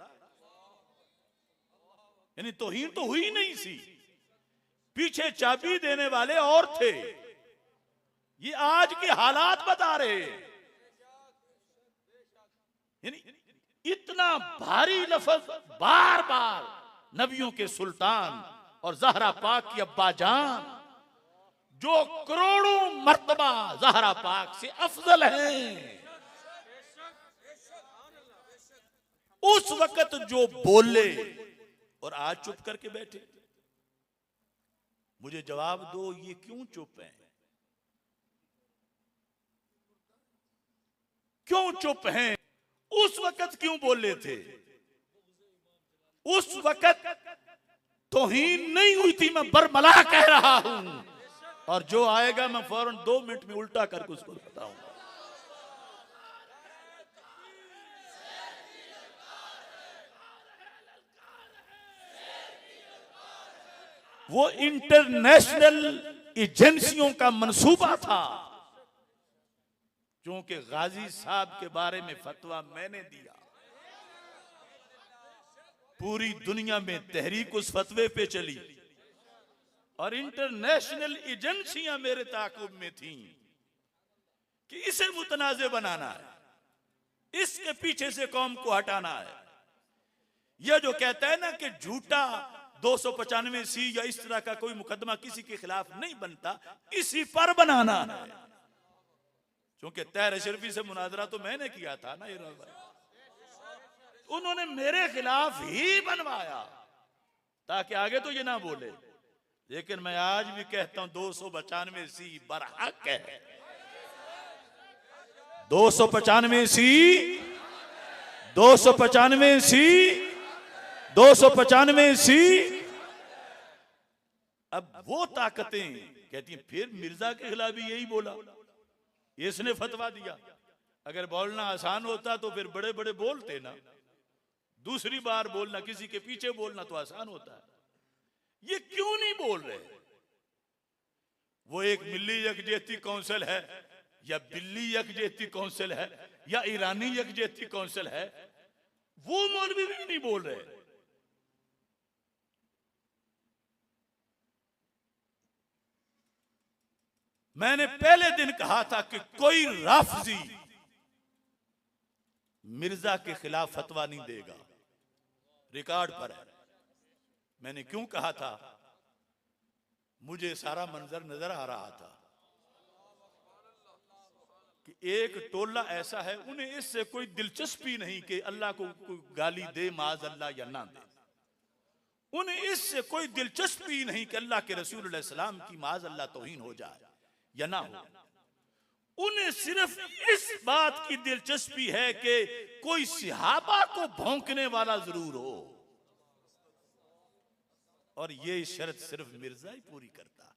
यानी तौहीन तो हुई नहीं सी, पीछे चाबी देने वाले और थे। ये आज के हालात बता रहे हैं। यानी इतना भारी लफ्ज बार बार नबियों के सुल्तान और ज़हरा पाक की अब्बा जान, जो करोड़ों मर्तबा ज़हरा पाक से अफजल हैं, उस वक्त जो बोले और आज चुप करके बैठे। मुझे जवाब दो, ये क्यों चुप हैं? क्यों चुप हैं? उस वक्त क्यों बोले थे? उस वक्त तौहीन नहीं हुई थी, मैं बरमला कह रहा हूं। और जो आएगा मैं फौरन 2 मिनट में उल्टा करके उसको बताऊंगा। वो इंटरनेशनल एजेंसियों का मंसूबा था, क्योंकि गाजी साहब के बारे में फतवा मैंने दिया। पूरी दुनिया में तहरीक उस फतवे पे चली और इंटरनेशनल एजेंसियां मेरे ताकुब में थीं कि इसे मुतनाज़े बनाना है, इसके पीछे से कौम को हटाना है। यह जो कहता है ना कि झूठा 295C या इस तरह का कोई मुकदमा किसी के खिलाफ नहीं बनता, इसी पर बनाना है। क्योंकि तहर अशरफी से मुनाजरा तो मैंने किया था ना, उन्होंने मेरे खिलाफ ही बनवाया ताकि आगे तो ये ना बोले। लेकिन मैं आज भी कहता हूं 295C बरहक है। 295C 295C 295C। अब वो ताकतें कहती हैं फिर मिर्जा के खिलाफ भी यही बोला, इसने फतवा दिया। अगर बोलना आसान होता तो फिर बड़े बड़े बोलते ना। दूसरी बार बोलना, किसी के पीछे बोलना तो आसान होता है। ये क्यों नहीं बोल रहे? वो एक मिली यकजहती काउंसिल है या बिल्ली यकजहती काउंसिल है या ईरानी यकजहती काउंसिल है, वो मौलवी भी नहीं बोल रहे। मैंने पहले दिन कहा था कि कोई राफजी मिर्जा के खिलाफ फतवा नहीं देगा, रिकॉर्ड पर है। मैंने क्यों कहा था? मुझे सारा मंजर नजर आ रहा था कि एक टोला ऐसा है, उन्हें इससे कोई दिलचस्पी नहीं कि अल्लाह को कोई गाली दे माज अल्लाह या ना दे। उन्हें इससे कोई दिलचस्पी नहीं कि अल्लाह के रसूल अलैहि सलाम की माज अल्लाह तौहीन हो जाए या ना हो। उन्हें सिर्फ इस बात की दिलचस्पी है कि कोई सहाबा को भौंकने वाला जरूर हो, और ये शर्त सिर्फ मिर्जा ही पूरी करता।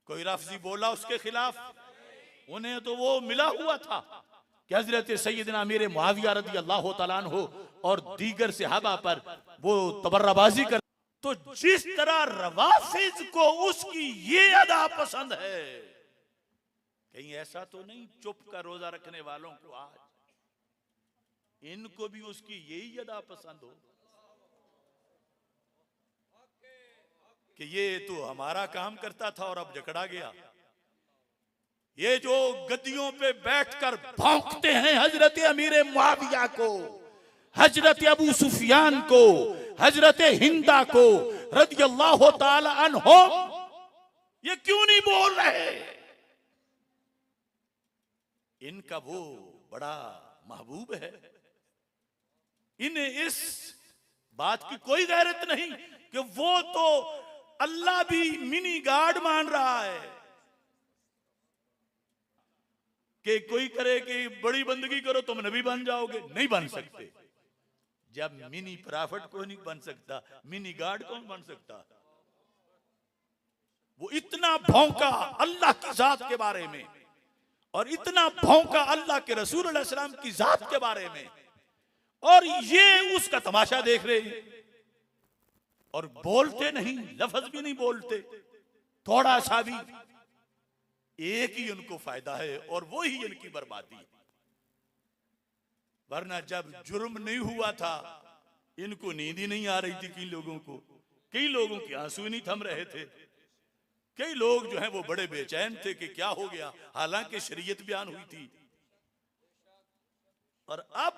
कोई लफ्ज़ी बोला उसके खिलाफ, उन्हें तो वो मिला हुआ था कि हजरत सैयदना अमीर मुआविया रज़ी अल्लाह तआला अन्हु और दीगर सहाबा पर वो तबर्राबाजी कर। तो जिस तरह रवाफिज को उसकी ये अदा पसंद है, कहीं ऐसा तो नहीं चुप का रोजा रखने वालों को आज इनको भी उसकी यही अदा पसंद हो कि ये तो हमारा काम करता था और अब जकड़ा गया। ये जो गद्दियों पे बैठकर भौंकते हैं हजरत अमीर मुआविया को, हजरत अबू सुफियान को, हजरत हिंदा को रज़ियल्लाहु ताला अन्हो, ये क्यों नहीं बोल रहे? इनका वो बड़ा महबूब है, इन्हें इस बात की कोई गैरत नहीं कि वो तो अल्लाह भी मिनी गार्ड मान रहा है कि कोई करे कि बड़ी बंदगी करो तुम नबी बन जाओगे। नहीं बन सकते। जब मिनी प्रॉफिट कोई नहीं बन सकता, मिनी गार्ड कौन बन सकता? वो इतना भौंका अल्लाह की जात के बारे में और इतना भौंका अल्लाह के रसूल अलैहि सलाम की जात के बारे में, और ये उसका तमाशा देख रहे हैं और बोलते नहीं, लफ्ज भी नहीं बोलते, थोड़ा सा भी। एक ही उनको फायदा है और वो ही इनकी बर्बादी। वरना जब जुर्म नहीं हुआ था इनको नींद ही नहीं आ रही थी। कई लोगों के आंसू ही नहीं थम रहे थे। कई लोग जो हैं वो बड़े बेचैन थे कि क्या हो गया, हालांकि शरीयत बयान हुई थी। और अब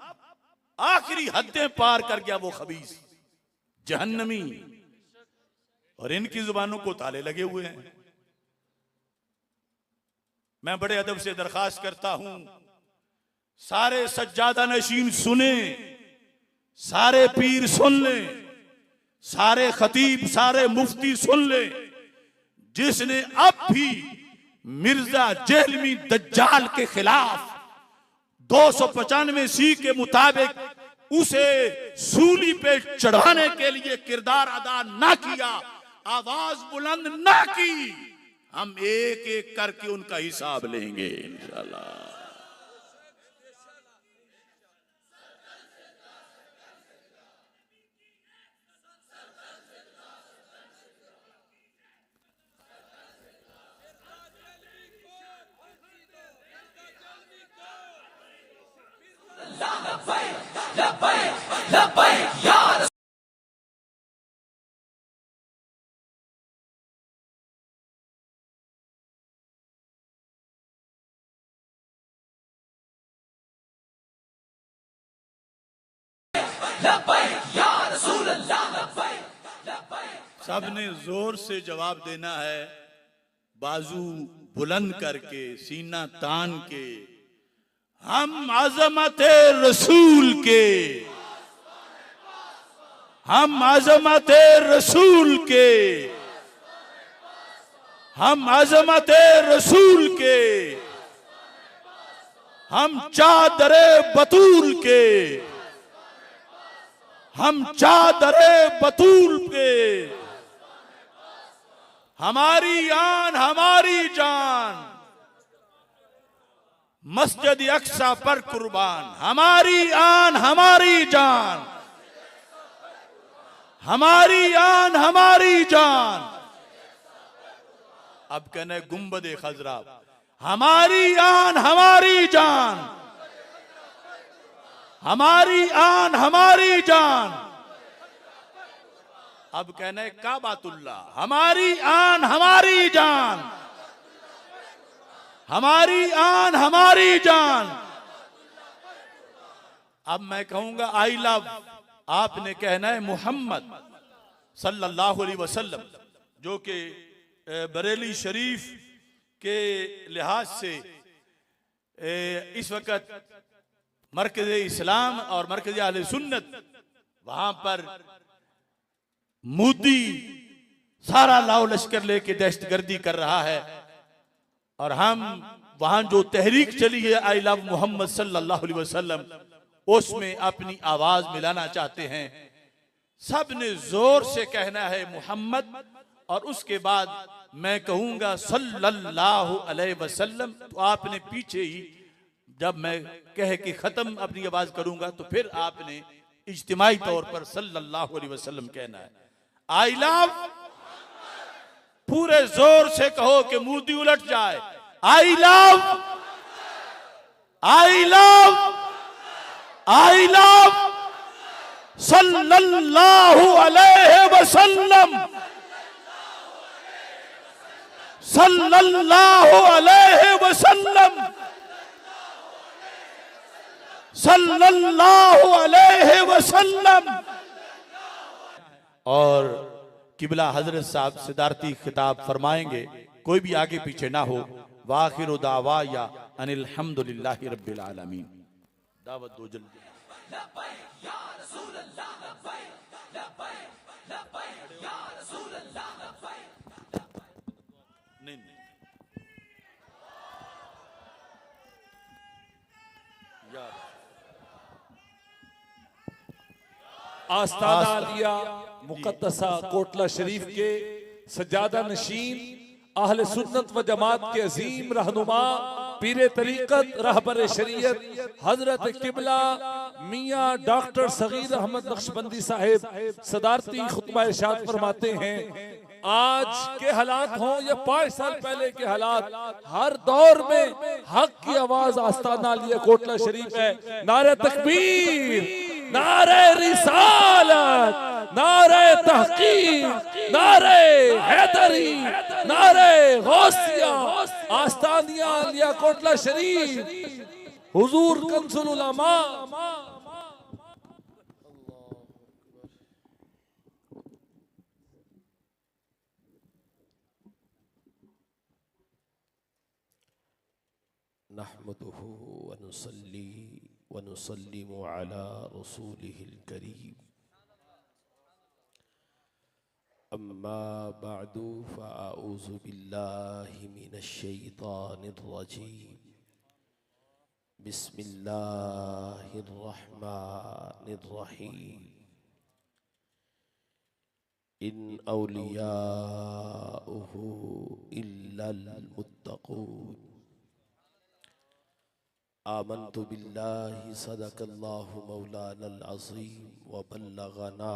आखिरी हदें पार कर गया वो खबीस जहन्नमी, और इनकी जुबानों को ताले लगे हुए हैं। मैं बड़े अदब से दरखास्त करता हूं, सारे सज्जादा नशीन सुने, सारे पीर सुन ले, सारे खतीब, सारे मुफ्ती सुन ले, जिसने अब भी मिर्जा जेहलमी दज्जाल के खिलाफ 295 सी के मुताबिक उसे सूली पे चढ़ाने के लिए किरदार अदा ना किया, आवाज बुलंद ना की, हम एक एक करके उनका हिसाब लेंगे इंशाअल्लाह। सबने जोर से जवाब देना है, बाजू बुलंद करके, सीना तान के। हम अजमत रसूल के, हम अजमत रसूल के, हम अजमत रसूल के, हम चादरे बतूल के, हम चादरे बतूल के, हमारी आन हमारी जान मस्जिद अक्सा पर कुर्बान, हमारी आन हमारी जान, हमारी आन हमारी जान। अब कहने गुंबदे खजरा, हमारी आन हमारी जान, हमारी आन हमारी जान। अब कहने काबातुल्ला, हमारी आन हमारी जान, हमारी आन हमारी जान। अब मैं कहूंगा आई लव, आपने कहना है मोहम्मद सल्लल्लाहु अलैहि वसल्लम, जो कि बरेली शरीफ के लिहाज से इस वक्त मरकज़ इस्लाम और मरकज़ अहले सुन्नत, वहां पर मोदी सारा लाओ लश्कर लेके दहशतगर्दी कर रहा है, और हम वहां जो तहरीक चली है आई लव मोहम्मद सल्लल्लाहु अलैहि वसल्लम, उसमें अपनी आवाज मिलाना चाहते हैं। सब ने जोर से कहना है मोहम्मद, और उसके बाद मैं कहूंगा सल्लल्लाहु अलैहि वसल्लम। तो आपने पीछे ही जब मैं कह के खत्म अपनी आवाज करूंगा तो फिर आपने इज्तिमाई तौर पर सल्लल्लाहु अलैहि वसल्लम कहना है। आई लव पूरे जोर से कहो कि मोदी उलट जाए। I love, I love, I love सल्लल्लाहु अलैहि वसल्लम, सल्लल्लाहु अलैहि वसल्लम, सल्लल्लाहु अलैहि वसल्लम। और किबला हजरत साहब सिदारती खिताब फरमाएंगे, कोई भी आगे पीछे ना हो। वाखिर दावा या अनिल हम्दुलिल्लाहि रब्बिल आलमीन। दावत दो जल्दी। नहीं नहीं यार आस्ताना आलिया मुकद्दसा कोटला शरीफ के सज्जादा नशीन अहले सुन्नत व जमात के अजीम रहनुमा पीरे तरीकत रहबर शरीयत हजरत किबला मियाँ डॉक्टर सगीर अहमद नक्शबंदी साहिब सदारती खुतबा इरशाद फरमाते हैं, आज के हालात हों या 5 साल पहले के हालात, हर दौर में हक की आवाज आस्ताना आलिया कोटला शरीफ है। नारे तकबीर, नारे रिसालत, नारे तहकीक, नारे हैदरी, नारे गौसिया, आस्तानिया आलिया कोटला शरीफ, हुजूर कंसुल उलमा। नहमदुहु व नुसल्ली व नुसल्लिमु अला रसूलिहिल करीम, अम्मा बअदु फ़अऊज़ु बिल्लाहि मिनश शैतानिर रजीम, बिस्मिल्लाहिर रहमानिर रहीम। इन औलियाउहु इल्लल मुत्तक़ून, आमन्तु बिल्लाहि सदक़ल्लाहु मौलानल अज़ीम व बल्लगना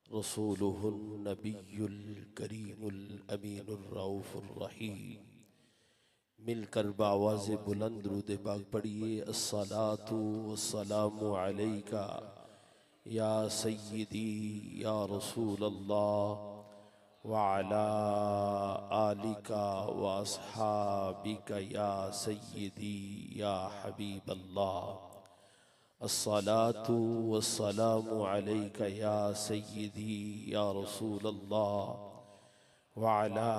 रसूलुहुन नबियुल करीमुल अमीनुर रऊफ़ुर रहीम। मिलकर बावाज़े बुलंद रूद पाक पढ़िए, अस्सलातु वस्सलामु अलैका या सय्यदी या रसूल अल्लाह व अला आलिका व अस्हाबिका या सय्यदी या हबीब अल्लाह। अस्सलातु वस्सलामु अलैका या सय्यदी या रसूल अल्लाह व अला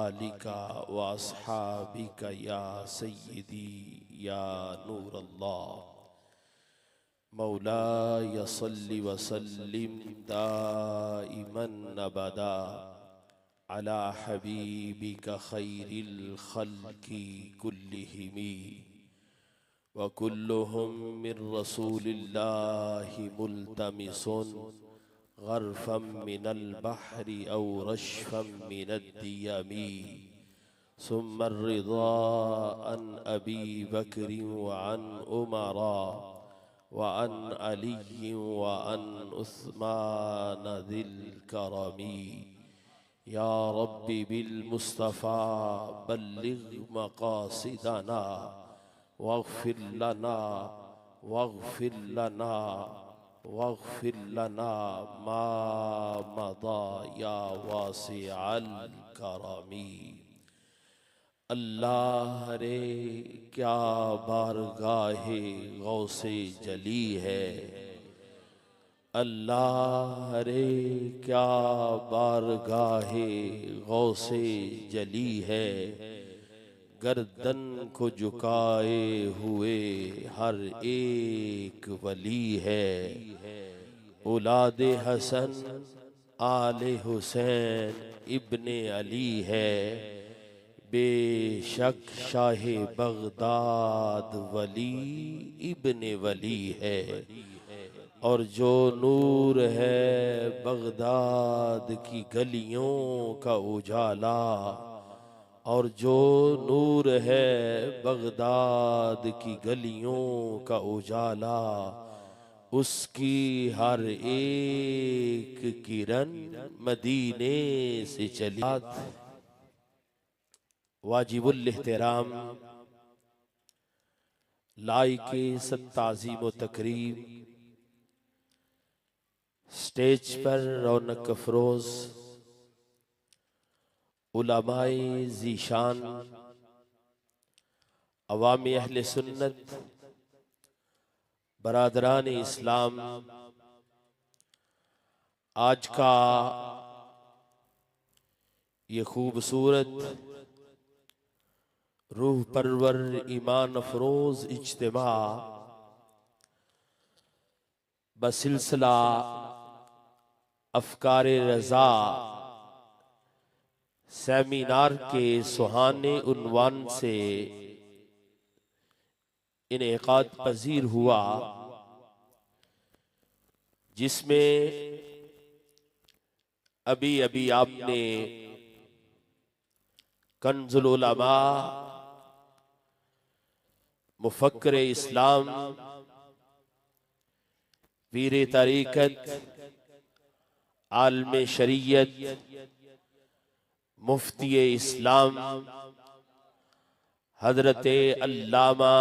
आलिका व अस्हाबिका या सय्यदी या नूर अल्लाह। मौलाया सल्लि व सल्लिम दाइमन अबदा अला हबीबिका खैरिल खल्क़ि कुल्लिहिमी व कुल्लुहुम मिन रसूलिल्लाहि मुल्तमिसुन गर्फम मिनल बहरि औ रश्फम मिनद दियमी सुम्मा रिदा अन अबी बकरि व अन उमरा व अन अली व अन उस्मान दिल करमी। या रब्बी बिल मुस्तफ़ा बल्लिग मक़ासिदना वग़फ़िर लना वग़फ़िर लना वग़फ़िर लना मा मदा या वासिअल करमी। अल्लाह रे क्या बारगाहे गौसे जली है, अल्लाह रे क्या बारगाहे गौसे जली है। गर्दन को झुकाए हुए हर एक वली है। औलादे हसन आले हुसैन इब्ने अली है। बेशक शाहे बगदाद वली इब्ने वली है। और जो नूर है बगदाद की गलियों का उजाला, और जो नूर है बगदाद की गलियों का उजाला, उसकी हर एक किरण मदीने से चली। वाजिबुल एहतराम लाइके सत्ताज़ीम व तकरीम, स्टेज पर रौनक अफरोज उलमाए ज़ीशान, अवामी अहले सुन्नत, बरादरान इस्लाम, आज का ये खूबसूरत रूह परवर ईमान अफरोज इज्तिमा बसिलसिला अफकार रजा सेमिनार के सुहाने उन्वान से इनेकाद पजीर हुआ, जिसमें अभी अभी आपने कंजुल उलमा, मुफक्कर इस्लाम, पीर तरीकत, आलम शरीयत, मुफ्ती इस्लाम हजरत अल्लामा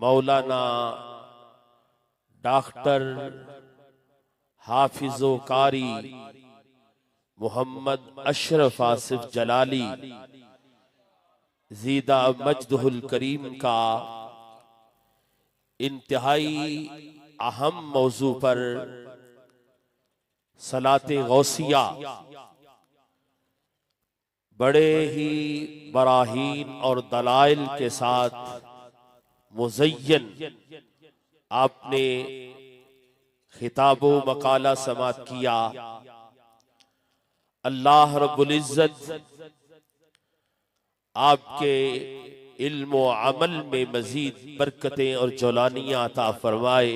मौलाना डॉक्टर हाफिज़ो कारी मोहम्मद अशरफ आसिफ जलाली ज़ीदा मजदहुल करीम का इंतहाई अहम मौजू पर सलाते गौसिया बड़े ही बराहीन और दलाइल के साथ मुज़य्यन आपने खिताबो मकाला समात किया। अल्लाह रब्बुल इज्जत आपके इल्म व अमल में मजीद बरकतें और जौलानियां अता फरमाए।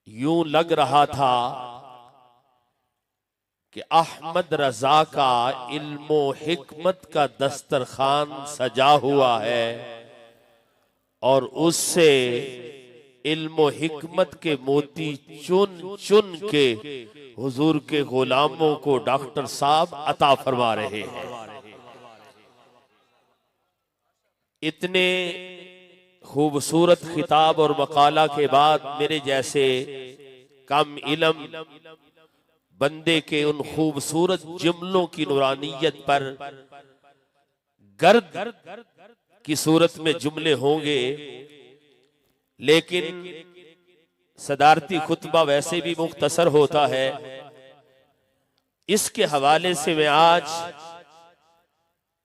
यूं लग रहा था कि अहमद रजा का इल्म व हिकमत का दस्तरखान सजा हुआ है और उससे इल्म हिकमत के मोती चुन चुन के हुजूर के गुलामों को डॉक्टर साहब अता फरमा रहे हैं। इतने खूबसूरत खिताब और मकाला के बाद मेरे जैसे कम इल्म बंदे के उन खूबसूरत जुमलों की नूरानियत पर गर्द की सूरत में जुमले होंगे, लेकिन सदारती खुतबा वैसे भी मुख्तसर होता है। इसके हवाले से मैं आज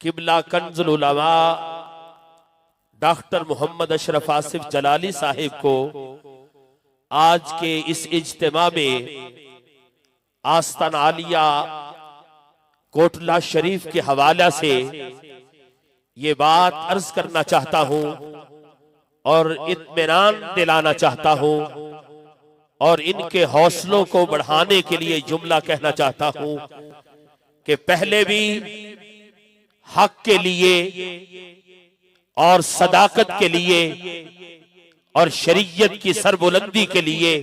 किबला कंजुल उलमा डॉक्टर मोहम्मद अशरफ आसिफ जलाली साहिब को आज के इस इज्तिमा में आस्तान आलिया कोटला शरीफ के हवाला से ये बात अर्ज करना चाहता हूं और इत्मीनान दिलाना चाहता हूं और इनके हौसलों को बढ़ाने के लिए जुमला कहना चाहता हूं कि पहले भी हक के लिए और सदाकत के लिए और शरीयत की सरबुलंदी के लिए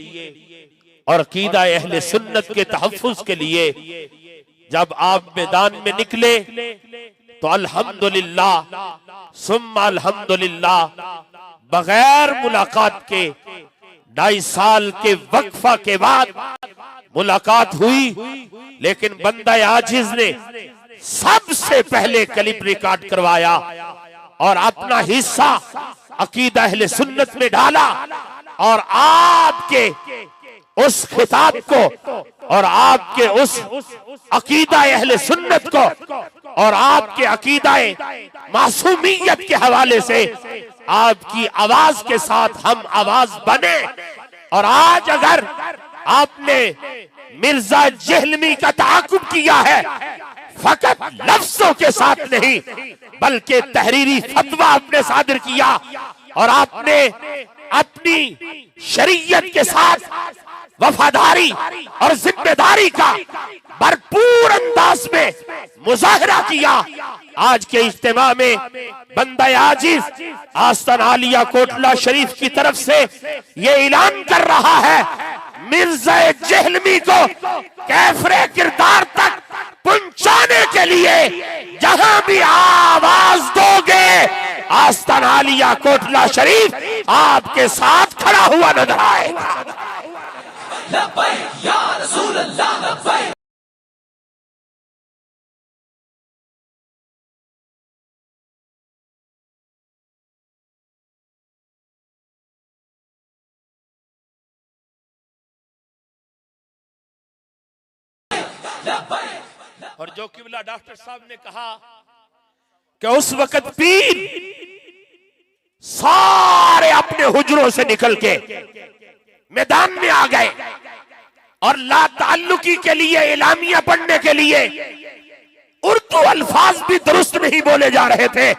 और अकीदा अहले सुन्नत के तहफ्फुज के लिए जब आप मैदान में निकले तो अल्हम्दुलिल्लाह सुम्मा अल्हम्दुलिल्लाह बगैर मुलाकात के 2.5 साल के वक्फा के बाद मुलाकात हुई, लेकिन बंदा आजिज ने सबसे पहले क्लिप रिकॉर्ड करवाया और अपना हिस्सा अकीदा अहले सुन्नत में डाला और आपके उस खिताब को और आपके उस अकीदा अहले सुन्नत को और आपके अकीदा मासूमियत के हवाले से आपकी आवाज के साथ हम आवाज बने। और आज अगर आपने मिर्जा जहलमी का ताकुब किया है, फकत लफ्जों के साथ नहीं बल्कि तहरीरी फतवा आपने सादिर किया और आपने अपनी शरीयत के साथ वफादारी और जिम्मेदारी का भरपूर अंदाज में मुजाहरा किया। आज के इज्तिमा में बंदा आजिज आस्तान आलिया कोटला शरीफ की तरफ से ये ऐलान कर रहा है, मिर्जा जहलमी को कैफरे किरदार तक पहुंचाने के लिए जहां भी आवाज दोगे आस्तान आलिया कोटला शरीफ आपके साथ खड़ा हुआ नजर आएगा। लब्बैक या रसूल अल्लाह लब्बैक। और जो किबला डॉक्टर साहब ने कहा कि उस वक्त पीर सारे अपने हुजरों से निकल के मैदान में आ गए और ला ताल्लुकी के लिए, इलामिया पढ़ने के लिए उर्दू अल्फाज भी दुरुस्त नहीं बोले जा रहे थे।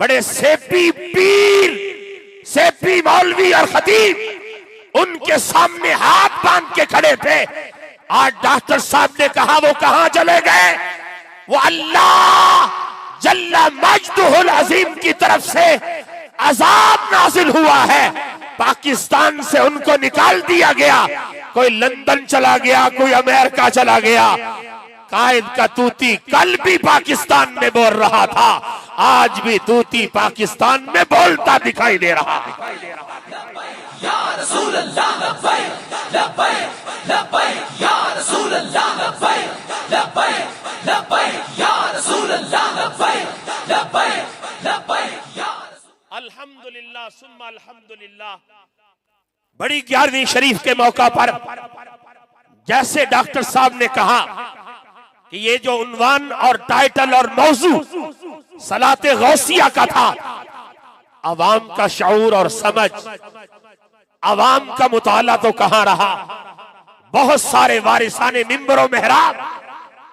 बड़े सेपी पीर, सेपी मौलवी और खतीब उनके सामने हाथ बांध के खड़े थे। आज डॉक्टर साहब ने कहा वो कहां चले गए? वो अल्लाह जल्ला मजदुहुल अजीम की तरफ से अजाब नाजिल हुआ है, पाकिस्तान से उनको निकाल दिया गया। कोई लंदन चला गया, कोई अमेरिका चला गया। कायद का तूती कल भी पाकिस्तान में बोल रहा था, आज भी तूती पाकिस्तान में बोलता दिखाई दे रहा है। या रसूल अल्लाह लब्बैक लब्बैक लब्बैक या रसूल अल्लाह लब्बैक लब्बैक लब्बैक या रसूल अल्लाह लब्बैक लब्बैक लब्बैक या अल्हम्दुलिल्लाह सुम्मा अल्हम्दुलिल्लाह। बड़ी 11वीं शरीफ के मौका पर जैसे डॉक्टर साहब ने कहा कि ये जो उन्वान और टाइटल और मौजू सलाते गौसिया का था, अवाम का शऊर और समझ, अवाम का मुताला तो कहां रहा। बहुत सारे वारिसाने मिंबरों मेहराब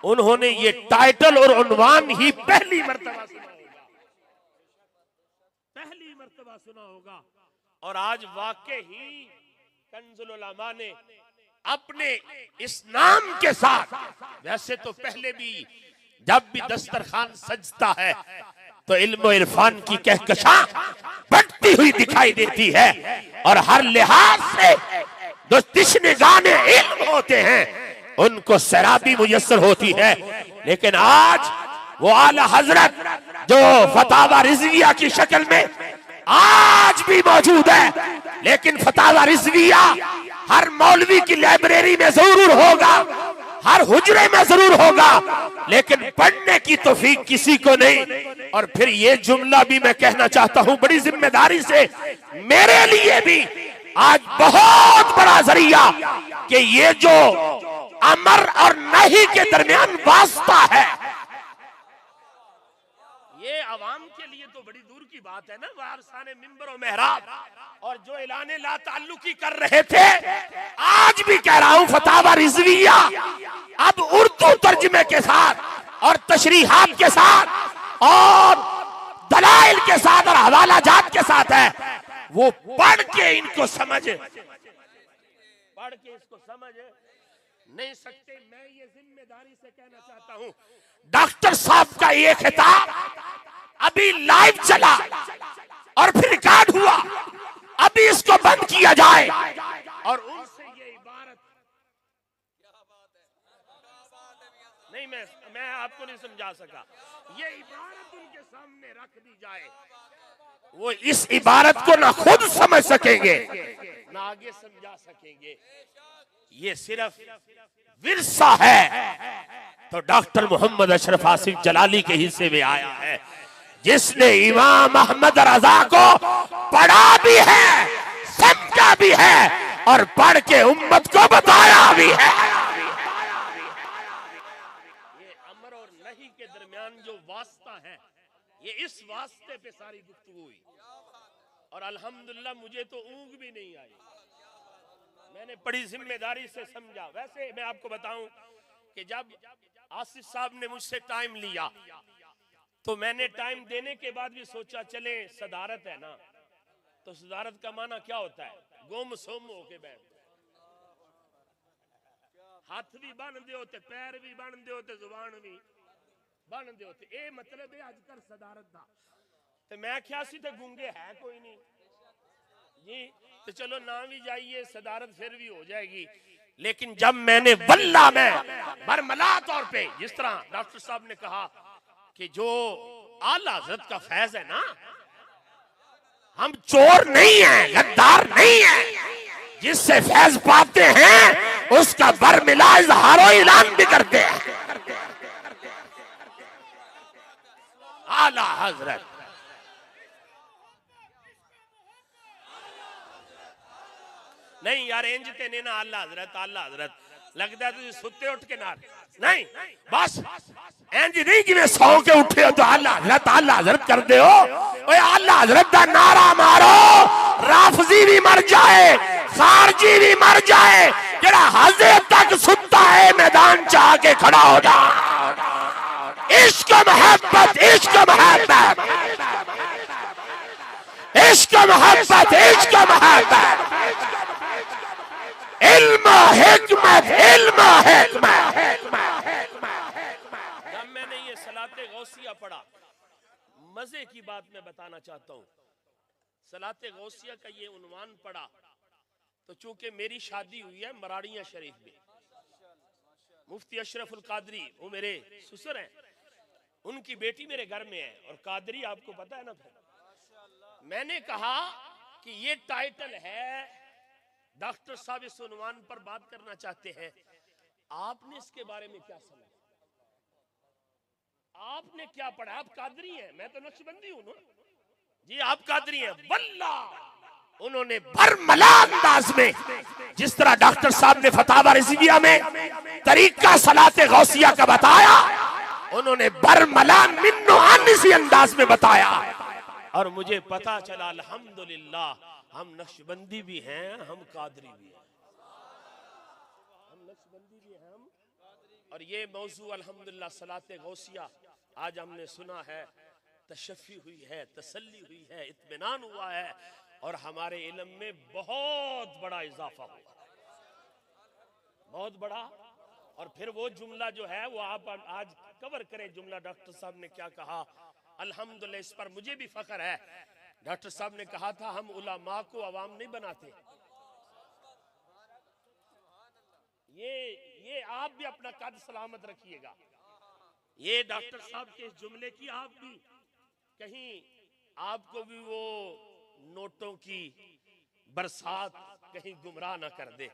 उन्होंने ये टाइटल और उन्वान ही पहली मर्तबा सुना होगा। और आज वाकई ही कंजुल उलमा ने अपने इस नाम के साथ, वैसे तो पहले भी जब भी दस्तरखान सजता है तो इल्म इरफान की कहकशां बढ़ती हुई दिखाई देती है और हर लिहाज से जो तिश्ने गाने इल्म होते हैं उनको शराबी मुयस्सर होती है। लेकिन आज वो आला हजरत जो फतावा रिजविया की शक्ल में आज भी मौजूद है, लेकिन फतावा रिजविया हर मौलवी की लाइब्रेरी में जरूर होगा, हर हुजरे में जरूर होगा, लेकिन पढ़ने की तौफीक किसी को नहीं। और फिर ये जुमला भी मैं कहना चाहता हूं बड़ी जिम्मेदारी से, मेरे लिए भी आज बहुत बड़ा जरिया कि ये जो अमर और नहीं के दरमियान वास्ता है, ये अवाम के लिए तो बड़ी दूर की बात है ना। वारसाने मिंबर और मेहराब और जो ऐलाने ला ताल्लुकी कर रहे थे, आज भी कह रहा हूं फतावा रिजविया अब उर्दू तर्जमे के साथ और तशरीहात के साथ और दलाइल के साथ और हवाला जात के साथ है। वो पढ़ के इनको समझ, पढ़ के इसको समझ नहीं सकते। मैं ये जिम्मेदारी से कहना चाहता हूं, डॉक्टर साहब का ये खिताब अभी लाइव चला और फिर रिकॉर्ड हुआ, अभी इसको बंद किया जाए और उनसे ये इबारत नहीं, मैं आपको नहीं समझा सका, ये इबारत उनके सामने रख दी जाए। वो इस इबारत को ना खुद समझ सकेंगे ना आगे समझा सकेंगे। ये सिर्फ विरसा है तो डॉक्टर मोहम्मद अशरफ आसिफ जलाली के हिस्से में आया है, जिसने इमाम अहमद रजा को पढ़ा भी है, समझा भी है और पढ़ के उम्मत को बताया भी है। ये अमर और नहीं के दरमियान जो वास्ता है, ये इस वास्ते पे सारी गुफ्तगू हुई और अल्हम्दुलिल्लाह मुझे तो ऊँग भी नहीं आई, मैंने बड़ी जिम्मेदारी से समझा। वैसे मैं आपको बताऊं कि जब आसिफ साहब ने मुझसे टाइम लिया तो मैंने टाइम देने के बाद भी सोचा चले सदारत है ना, तो सदारत का माना क्या होता है? गुम सुम होके बैठ, हाथ भी बन दे होते, पैर भी बन दे होते, जुबान भी बन दे होते, ये मतलब है अजकर सदारत था। तो मैं क्या सी थे गूंगे है कोई नहीं जी, तो चलो ना भी जाइए, सदारत फिर भी हो जाएगी। लेकिन जब मैंने वल्ला में बरमला तौर पे, जिस तरह डॉक्टर साहब ने कहा कि जो आला हज़रत का फैज है ना, हम चोर नहीं है, गद्दार नहीं है, जिससे फैज पाते हैं उसका बरमिला इजहारो ऐलान भी करते हैं। आला हज़रत नहीं यार, इंज ते ने ना आला हज़रत, आला हज़रत लगता है तुझे सुते उठ के नाल नहीं, बस इंज नहीं कि मैं सौ के उठे हो तो आला हज़रत कर दे हो। ओए आला हजरत दा नारा मारो, राफजी भी मर जाए, खारजी भी मर जाए, जेड़ा हजे तक सुता है मैदान च आके खड़ा हो जा। इश्क मोहब्बत, इश्क मोहब्बत, इश्क मोहब्बत, इश्क मोहब्बत, इल्म हिकमत, इल्म हिकमत। जब मैंने ये सलाते गौसिया पढ़ा, मजे की बात मैं बताना चाहता हूँ। सलाते गौसिया का ये उन्वान पढ़ा तो चूंकि मेरी शादी हुई है मराड़िया शरीफ में, मुफ्ती अशरफुल कादरी वो मेरे ससुर हैं, उनकी बेटी मेरे घर में है, और कादरी आपको पता है ना। फिर मैंने कहा कि ये टाइटल है, डॉक्टर साहब इस उन्वान पर बात करना चाहते हैं, आपने इसके बारे में क्या समझा, आपने क्या पढ़ा? आप कादरी हैं, मैं तो नक्शबंदी हूं ना जी, आप कादरी हैं। वल्लाह उन्होंने बरमला अंदाज में, जिस तरह डॉक्टर साहब ने फतावा रिजविया में तरीका सलाते गौसिया का बताया, उन्होंने बरमला मिन्नो आनिसी अंदाज में बताया, और मुझे पता चला अल्हम्दुलिल्लाह हम नक्शबंदी भी हैं, हम कादरी भी हैं, हम नक्शबंदी भी हैं, हम। और ये मौजू अल्हम्दुलिल्लाह सलाते गौसिया आज हमने सुना है, तशफ़ी हुई है, तसल्ली हुई है, इत्मीनान हुआ है, और हमारे इल्म में बहुत बड़ा इजाफा हुआ, बहुत बड़ा। और फिर वो जुमला जो है वो आप आज कवर करें, जुमला डॉक्टर साहब ने क्या कहा, अल्हम्दुलिल्लाह इस पर मुझे भी फख्र है। डॉक्टर साहब ने कहा था हम उलमा को अवाम नहीं बनाते, ये आप भी अपना कद सलामत रखिएगा। ये डॉक्टर साहब के इस जुमले की आप भी कहीं आपको भी वो नोटों की बरसात कहीं गुमराह ना कर दे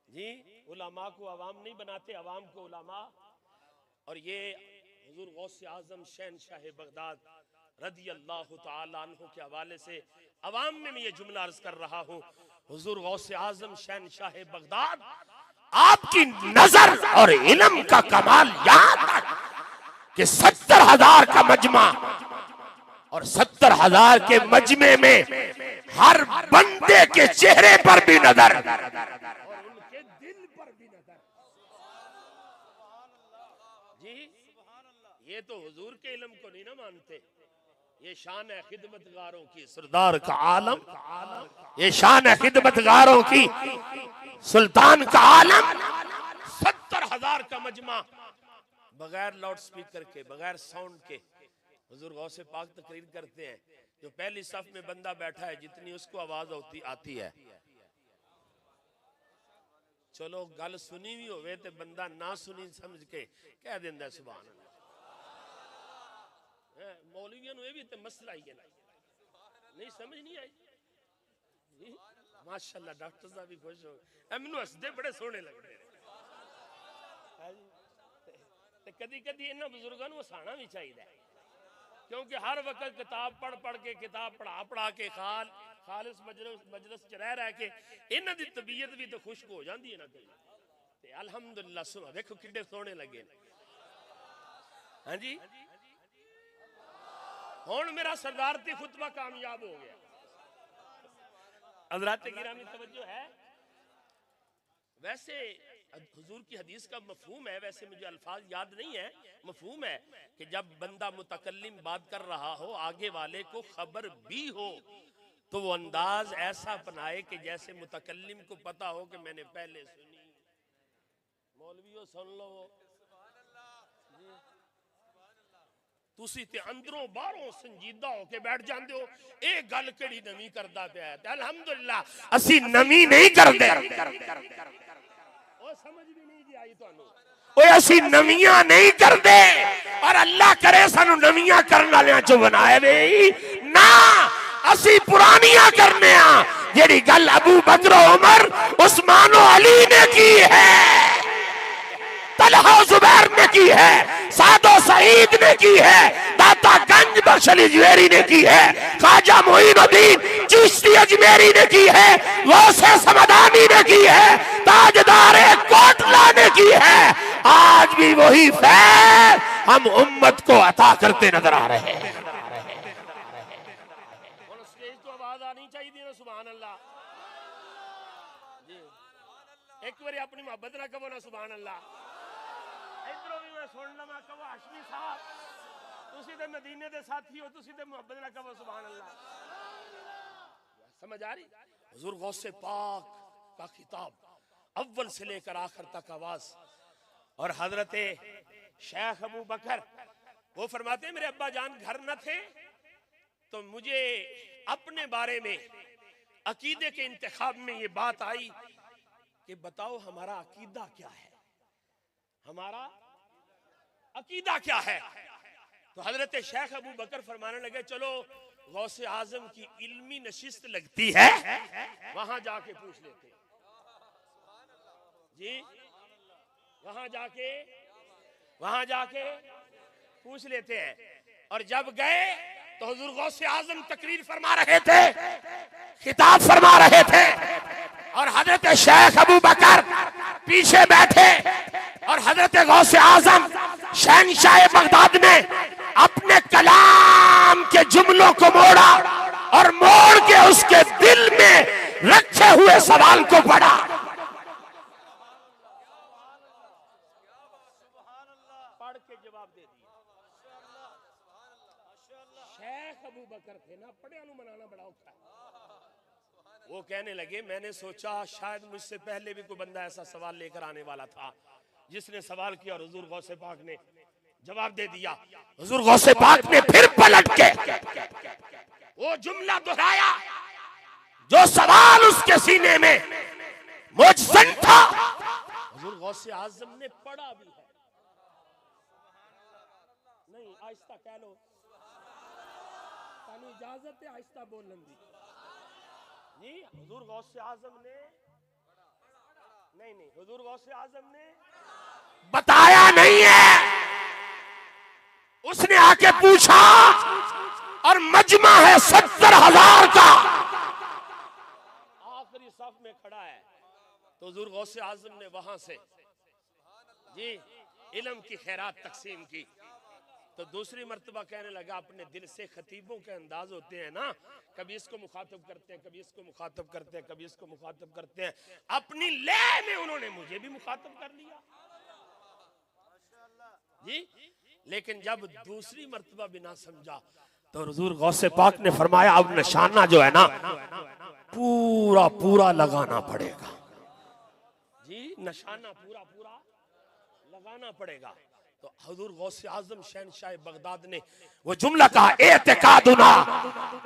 जी। उलमा को अवाम नहीं बनाते, अवाम को उलमा। और ये हुजूर गौसे आजम शहनशाह बगदाद रदी अल्लाह तआला अन्हु के हवाले से अवाम में मैं ये जुमला अर्ज कर रहा हूँ। हुजूर गौसे आजम शहनशाह बगदाद, आपकी नजर और इल्म का कमाल यहाँ तक कि 70,000 का मजमा, और 70,000 के मजमे में हर बंदे के चेहरे पर भी नजर और उनके दिल पर भी नजर जी। ये तो हुजूर के इल्म को नहीं ना मानते, ये शान है खिदमतगारों की सरदार का आलम, ये शान है खिदमतगारों की सुल्तान का आलम। 70,000 का मजमा बगैर लाउड स्पीकर के, बगैर साउंड के हुजूर गौसे पाक तकरीर करते हैं। जो पहली सफ में बंदा बैठा है जितनी उसको आवाज आती है, चलो गल सुनी भी होवे ते बंदा ना सुनी समझ के कह देंदा सुभान अल्लाह। मौलवियों ने भी तो मसला ही है ना, नहीं समझ नहीं आई। माशाल्लाह डॉक्टर साहब भी खुश हो गए, मैनू हसदे बड़े सोहने लगते हैं। कदी कदी इन्हां बुजुर्गों को हसाना भी चाहिए, क्योंकि हर वक्त किताब पढ़ पढ़ के, किताब पढ़ा पढ़ा के, खालिस मजलिस च रह के इन्हां दी तबीयत भी तो खुश्क हो जाती है ना कई। अल्हम्दुलिल्लाह सुना देखो किड्डे सोहने लगे। हाँ जी, हुण मेरा सरदारती खुतबा कामयाब हो गया। हज़रात गिरामी तवज्जो है। वैसे हुजूर की हदीस का मफहूम है, वैसे मुझे अल्फाज याद नहीं है, मफहूम है कि जब बंदा मुतकल्लिम बात कर रहा हो, आगे वाले को खबर भी हो, तो वो अंदाज ऐसा अपनाए कि जैसे मुतकल्लिम को पता हो कि मैंने पहले सुनी। मौलवियों सुन लो, तुसी ते अंदरों बाहरों संजीदा होके बैठ जाते हो, ये गल केड़ी नवी करदा पिया है। अल्हम्दुलिल्लाह असी नवी नहीं करदे, समझ भी नहीं जी आई तुहानू, ओए असी नवियां नहीं करदे, और अल्लाह करे सानू नवियां करन वालियां चों बनाए वे ना, असी पुरानियां करने आ। जेड़ी गल अबू बकर, उमर, उस्मान और अली ने की है, तलहा जुबैर ने की है, सादो सईद ने की है, दाता गंज बख्श अली जुवेरी ने की है, ख्वाजा मोइनुद्दीन चिश्ती अजमेरी ने की है, गौसे समदानी ने की है, ताजदार कोटला ने की है। आज भी वही फैज़ हम उम्मत को अता करते नजर आ रहे हैं। एक बार अपनी मोहब्बत ना कहो ना सुभान अल्लाह। इधरों भी मैं सुन लवा कहो हाशमी साहब तुसी ते मदीने दे साथी हो, तुसी ते मोहब्बत ना कहो सुभान अल्लाह। समझ आ रही? हुजूर गौसे पाक का खिताब अव्वल से लेकर आखिर तक आवाज। और हजरत शेख अबू बकर वो फरमाते मेरे अब्बा जान घर न थे तो मुझे अपने बारे में अकीदे के इंतखाब में ये बात आई कि बताओ हमारा अकीदा क्या है, हमारा अकीदा क्या है। तो हजरत शेख अबू बकर फरमाने लगे चलो गौसे आजम की इल्मी नशिस्त लगती है वहां जाके पूछ लेते जी, वहां जाके पूछ लेते हैं। और जब गए तो हुजूर गौसे आजम तकरीर फरमा रहे थे, खिताब फरमा रहे थे और हजरत शेख अबू बकर पीछे बैठे और हजरत गौसे आजम शहंशाह बगदाद ने अपने कलाम के जुमलों को मोड़ा और मोड़ के उसके दिल में रखे हुए सवाल को पढ़ा। पढ़ के जवाब दे दिया। शेख अबू बकर थे ना, पढ़िया नु मनाना बड़ा औखा है। वो कहने लगे मैंने सोचा शायद मुझसे पहले भी कोई बंदा ऐसा सवाल लेकर आने वाला था जिसने सवाल किया और हुजूर गौसे पाक ने जवाब दे दिया। हुजूर गौसे पाक ने फिर पलट के वो जुमला दोहराया जो सवाल उसके सीने में मुझसन था। हुजूर गौसे आजम ने पढ़ा भी है, नहीं आहिस्ता कह लो, तानू इजाजत है आहिस्ता बोलने दी जी। हुजूर गौसे आजम ने नहीं हुजूर गौसे आजम ने बताया नहीं है, उसने आके पूछा और मजमा है 70,000 का, आखिरी सफ में खड़ा है। तो हुजूर गौसे आजम ने वहां से जी इल्म की खैरात तकसीम की। तो दूसरी मर्तबा कहने लगा अपने दिल से खतीबों के अंदाज होते हैं ना, कभी इसको मुखातब करते हैं, कभी इसको मुखातब करते हैं, कभी इसको मुखातब करते हैं। अपनी लय में उन्होंने मुझे भी मुखातब कर लिया जी। लेकिन जब दूसरी मर्तबा भी ना समझा तो हुजूर गौसे पाक ने फरमाया अब निशाना जो है ना पूरा पूरा लगाना पड़ेगा जी, निशाना पूरा पूरा लगाना पड़ेगा। तो हुजूर गौसे आजम शहंशाह बगदाद ने वो जुमला कहा एतिकादुना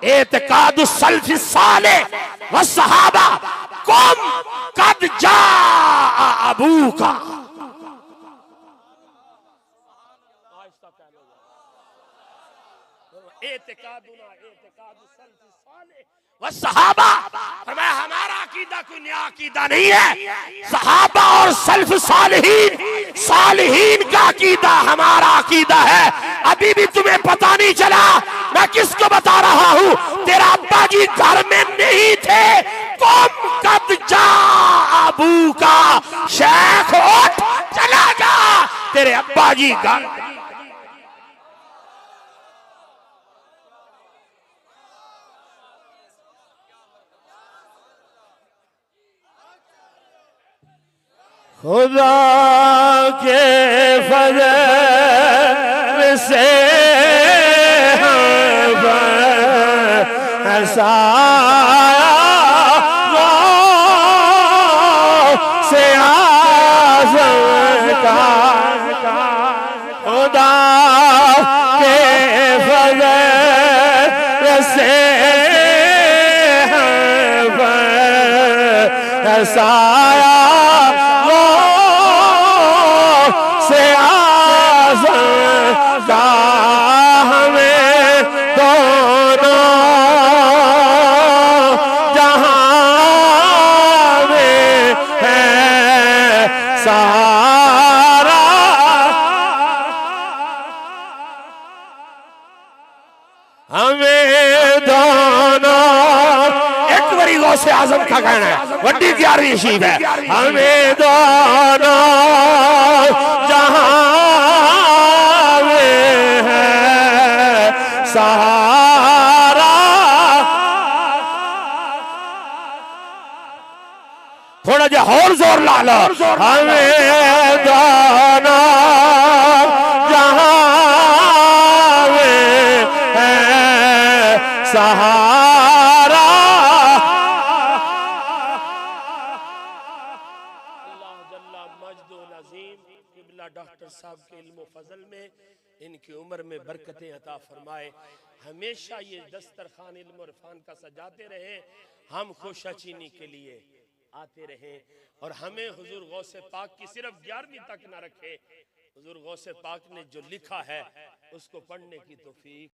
एतिकादु सल्फ़ सालिह व सहाबा कुम कद जा अबूका। एतिकादुना एतिकादु सल्फ़ सालिह व सहाबा, फरमाया हमारा अकीदा कोई नया अकीदा नहीं है, सहाबा और सल्फ सालिहीन सालिहीन का अकीदा हमारा अकीदा है। अभी भी तुम्हें पता नहीं चला मैं किसको बता रहा हूं, तेरा अब्बा जी घर में नहीं थे। तुम कद जा अबू का, शेख उठ चला जा, तेरे अब्बा जी घर। खुदा के फज़ल से ऐसा से आज़म का, खुदा के फज़ल से ऐसा आजम का कहना है, वड्डी 11वीं शीफ है, हमें दोनों जहां में है सहारा। थोड़ा जा और और जोर ला लो। हमें दाना जहां में है सहारा। अल्लाह जल्ला मजदुल अज़ीम किबला डॉक्टर साहब के इल्म फजल में इनकी उम्र में बरकतें अता फरमाए। हमेशा ये दस्तरखान इल्म और इरफान का सजाते रहे, हम खुशाचीनी के लिए आते रहे और हमें हुजूर गौसे पाक की सिर्फ 11वीं तक न रखे। हुजूर गौसे पाक ने जो लिखा है उसको पढ़ने की तौफीक